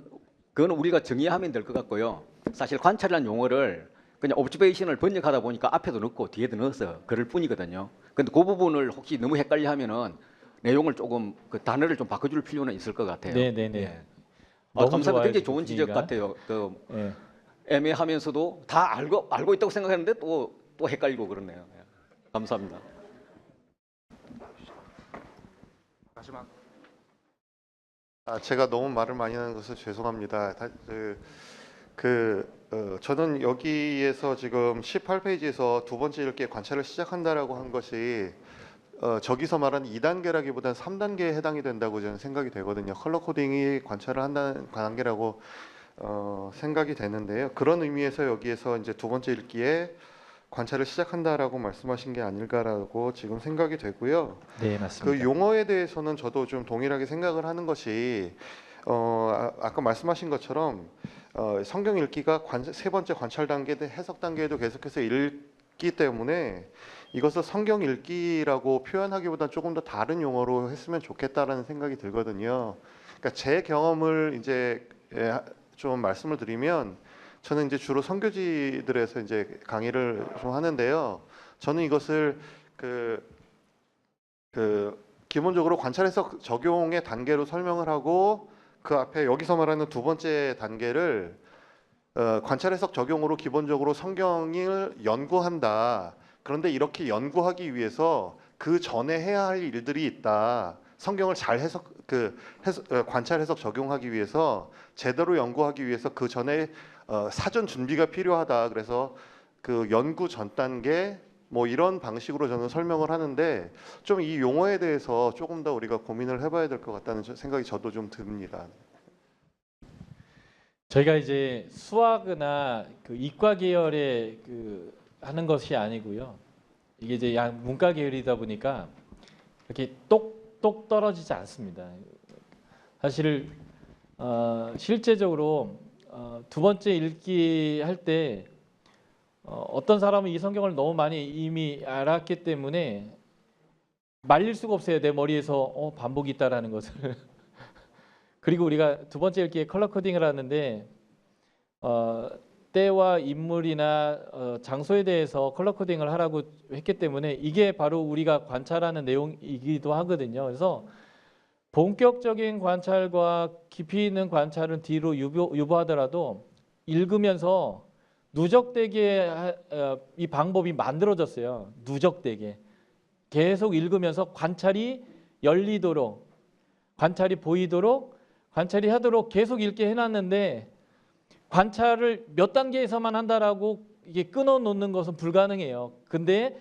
우리가 정의하면 될 것 같고요. 사실 관찰이라는 용어를 그냥 옵저베이션을 번역하다 보니까 앞에도 넣고 뒤에도 넣어서 그럴 뿐이거든요. 근데 그 부분을 혹시 너무 헷갈려하면은 내용을 조금 그 단어를 좀 바꿔줄 필요는 있을 것 같아요. 네네네. 예. 너무 감사합니다. 좋아요, 굉장히 지금 좋은 지적 분위기가. 같아요. 그 예. 애매하면서도 다 알고 있다고 생각하는데 또 헷갈리고 그러네요. 예. 감사합니다. 제가 너무 말을 많이 하는 것을 죄송합니다. 저는 여기에서 지금 18페이지에서 두 번째 읽기의 관찰을 시작한다라고 한 것이 저기서 말하는 2단계라기보다는 3단계에 해당이 된다고 저는 생각이 되거든요. 컬러 코딩이 관찰을 한다는 단계라고 생각이 되는데요. 그런 의미에서 여기에서 이제 두 번째 읽기에 관찰을 시작한다라고 말씀하신 게 아닐까라고 지금 생각이 되고요. 네, 맞습니다. 그 용어에 대해서는 저도 좀 동일하게 생각을 하는 것이 아까 말씀하신 것처럼 성경 읽기가 세 번째 관찰 단계, 해석 단계에도 계속해서 읽기 때문에 이것을 성경 읽기라고 표현하기보다 조금 더 다른 용어로 했으면 좋겠다라는 생각이 들거든요. 그러니까 제 경험을 이제 좀 말씀을 드리면 저는 이제 주로 선교지들에서 이제 강의를 좀 하는데요. 저는 이것을 기본적으로 관찰 해석 적용의 단계로 설명을 하고 그 앞에 여기서 말하는 두 번째 단계를 관찰 해석 적용으로 기본적으로 성경을 연구한다. 그런데 이렇게 연구하기 위해서 그 전에 해야 할 일들이 있다. 성경을 잘 관찰 해석 적용하기 위해서 제대로 연구하기 위해서 그 전에 사전 준비가 필요하다. 그래서 그 연구 전 단계 뭐 이런 방식으로 저는 설명을 하는데 좀 이 용어에 대해서 조금 더 우리가 고민을 해봐야 될 것 같다는 생각이 저도 좀 듭니다. 저희가 이제 수학이나 그 이과 계열의 하는 것이 아니고요. 이게 이제 문과 계열이다 보니까 이렇게 똑똑 떨어지지 않습니다. 사실 실제적으로 두 번째 읽기 할 때 어떤 사람은 이 성경을 너무 많이 이미 알았기 때문에 말릴 수가 없어요. 내 머리에서 반복이 있다라는 것을. 그리고 우리가 두 번째 읽기에 컬러 코딩을 하는데 때와 인물이나 장소에 대해서 컬러 코딩을 하라고 했기 때문에 이게 바로 우리가 관찰하는 내용이기도 하거든요. 그래서 본격적인 관찰과 깊이 있는 관찰은 뒤로 유보하더라도 읽으면서 누적되게 이 방법이 만들어졌어요. 누적되게 계속 읽으면서 관찰이 열리도록, 관찰이 보이도록, 관찰이 하도록 계속 읽게 해놨는데 관찰을 몇 단계에서만 한다라고 이게 끊어놓는 것은 불가능해요. 근데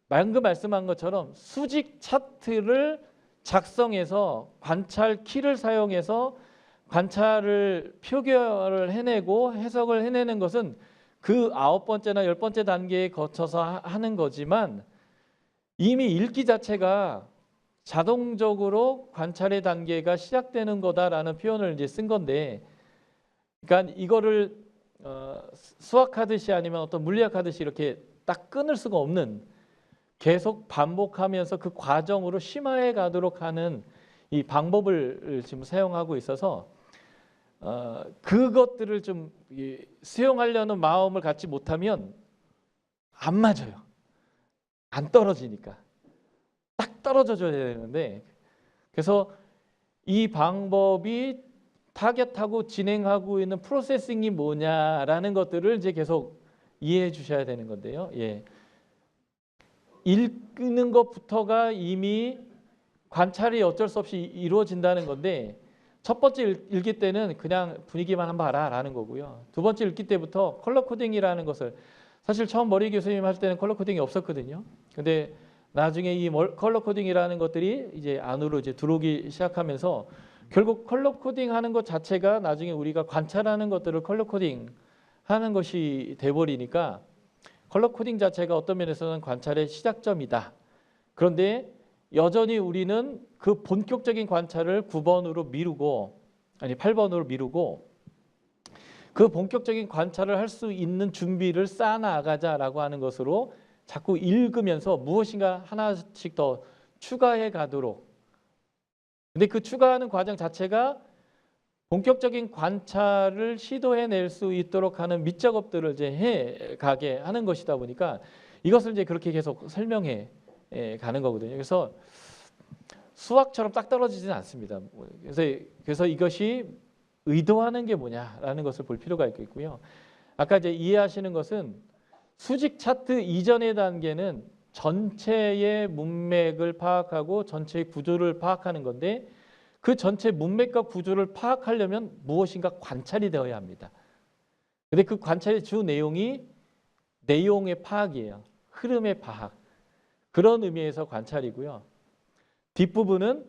방금 말씀한 것처럼 수직 차트를 작성해서 관찰 키를 사용해서 관찰을 표결을 해내고 해석을 해내는 것은 그 9번째나 10번째 단계에 거쳐서 하는 거지만 이미 읽기 자체가 자동적으로 관찰의 단계가 시작되는 거다라는 표현을 이제 쓴 건데, 그러니까 이거를 수학하듯이 아니면 어떤 물리학하듯이 이렇게 딱 끊을 수가 없는, 계속 반복하면서 그 과정으로 심화해 가도록 하는 이 방법을 지금 사용하고 있어서 그것들을 좀 수용하려는 마음을 갖지 못하면 안 맞아요. 안 떨어지니까. 딱 떨어져줘야 되는데, 그래서 이 방법이 타겟하고 진행하고 있는 프로세싱이 뭐냐라는 것들을 이제 계속 이해해 주셔야 되는 건데요. 예. 읽는 것부터가 이미 관찰이 어쩔 수 없이 이루어진다는 건데, 첫 번째 읽기 때는 그냥 분위기만 한번 봐라라는 거고요. 두 번째 읽기 때부터 컬러 코딩이라는 것을, 사실 처음 머리 교수님 할 때는 컬러 코딩이 없었거든요. 근데 나중에 이 컬러 코딩이라는 것들이 이제 안으로 이제 들어오기 시작하면서 결국 컬러 코딩하는 것 자체가 나중에 우리가 관찰하는 것들을 컬러 코딩하는 것이 돼버리니까 컬러 코딩 자체가 어떤 면에서는 관찰의 시작점이다. 그런데 여전히 우리는 그 본격적인 관찰을 9번으로 미루고, 아니 8번으로 미루고, 그 본격적인 관찰을 할 수 있는 준비를 쌓아나가자라고 하는 것으로 자꾸 읽으면서 무엇인가 하나씩 더 추가해 가도록. 근데 그 추가하는 과정 자체가 본격적인 관찰을 시도해낼 수 있도록 하는 밑작업들을 이제 해가게 하는 것이다 보니까 이것을 이제 그렇게 계속 설명해 가는 거거든요. 그래서 수학처럼 딱 떨어지지는 않습니다. 그래서 이것이 의도하는 게 뭐냐라는 것을 볼 필요가 있겠고요. 아까 이제 이해하시는 것은 수직 차트 이전의 단계는 전체의 문맥을 파악하고 전체의 구조를 파악하는 건데 그 전체 문맥과 구조를 파악하려면 무엇인가 관찰이 되어야 합니다. 근데 그 관찰의 주 내용이 내용의 파악이에요. 흐름의 파악. 그런 의미에서 관찰이고요. 뒷부분은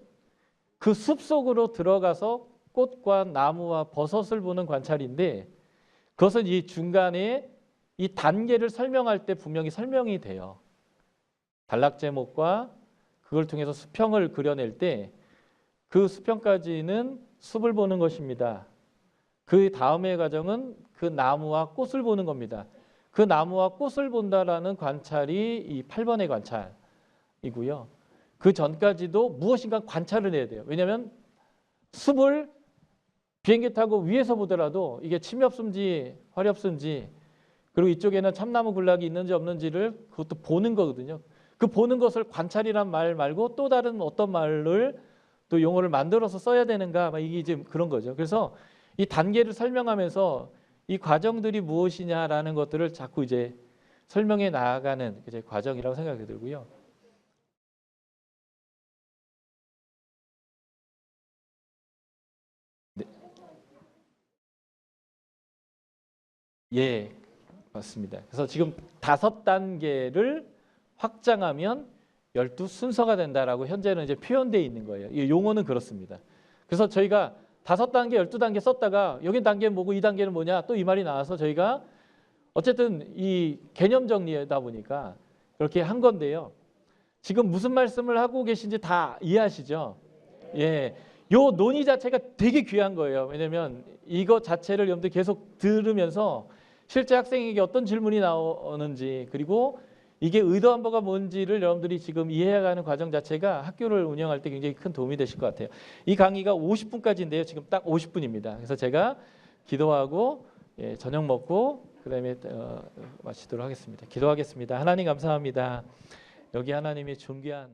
그 숲속으로 들어가서 꽃과 나무와 버섯을 보는 관찰인데 그것은 이 중간에 이 단계를 설명할 때 분명히 설명이 돼요. 단락 제목과 그걸 통해서 수평을 그려낼 때 그 수평까지는 숲을 보는 것입니다. 그 다음의 과정은 그 나무와 꽃을 보는 겁니다. 그 나무와 꽃을 본다라는 관찰이 이 8번의 관찰이고요. 그 전까지도 무엇인가 관찰을 해야 돼요. 왜냐하면 숲을 비행기 타고 위에서 보더라도 이게 침엽수인지 화렵수인지 그리고 이쪽에는 참나무 군락이 있는지 없는지를 그것도 보는 거거든요. 그 보는 것을 관찰이란 말 말고 또 다른 어떤 말을 또 용어를 만들어서 써야 되는가 이게 이제 그런 거죠. 그래서 이 단계를 설명하면서 이 과정들이 무엇이냐라는 것들을 자꾸 이제 설명해 나아가는 이제 과정이라고 생각이 들고요. 네. 예, 맞습니다. 그래서 지금 5단계를 확장하면 12순서가 된다라고 현재는 이제 표현되어 있는 거예요. 이 용어는 그렇습니다. 그래서 저희가 5단계, 12단계 썼다가 여기 단계는 뭐고 이 단계는 뭐냐 또 이 말이 나와서 저희가 어쨌든 이 개념 정리하다 보니까 그렇게 한 건데요. 지금 무슨 말씀을 하고 계신지 다 이해하시죠? 예, 요 논의 자체가 되게 귀한 거예요. 왜냐하면 이거 자체를 여러분들 계속 들으면서 실제 학생에게 어떤 질문이 나오는지 그리고 이게 의도한 바가 뭔지를 여러분들이 지금 이해해가는 과정 자체가 학교를 운영할 때 굉장히 큰 도움이 되실 것 같아요. 이 강의가 50분까지인데요. 지금 딱 50분입니다. 그래서 제가 기도하고 저녁 먹고 그다음에 마치도록 하겠습니다. 기도하겠습니다. 하나님 감사합니다. 여기 하나님의 존귀한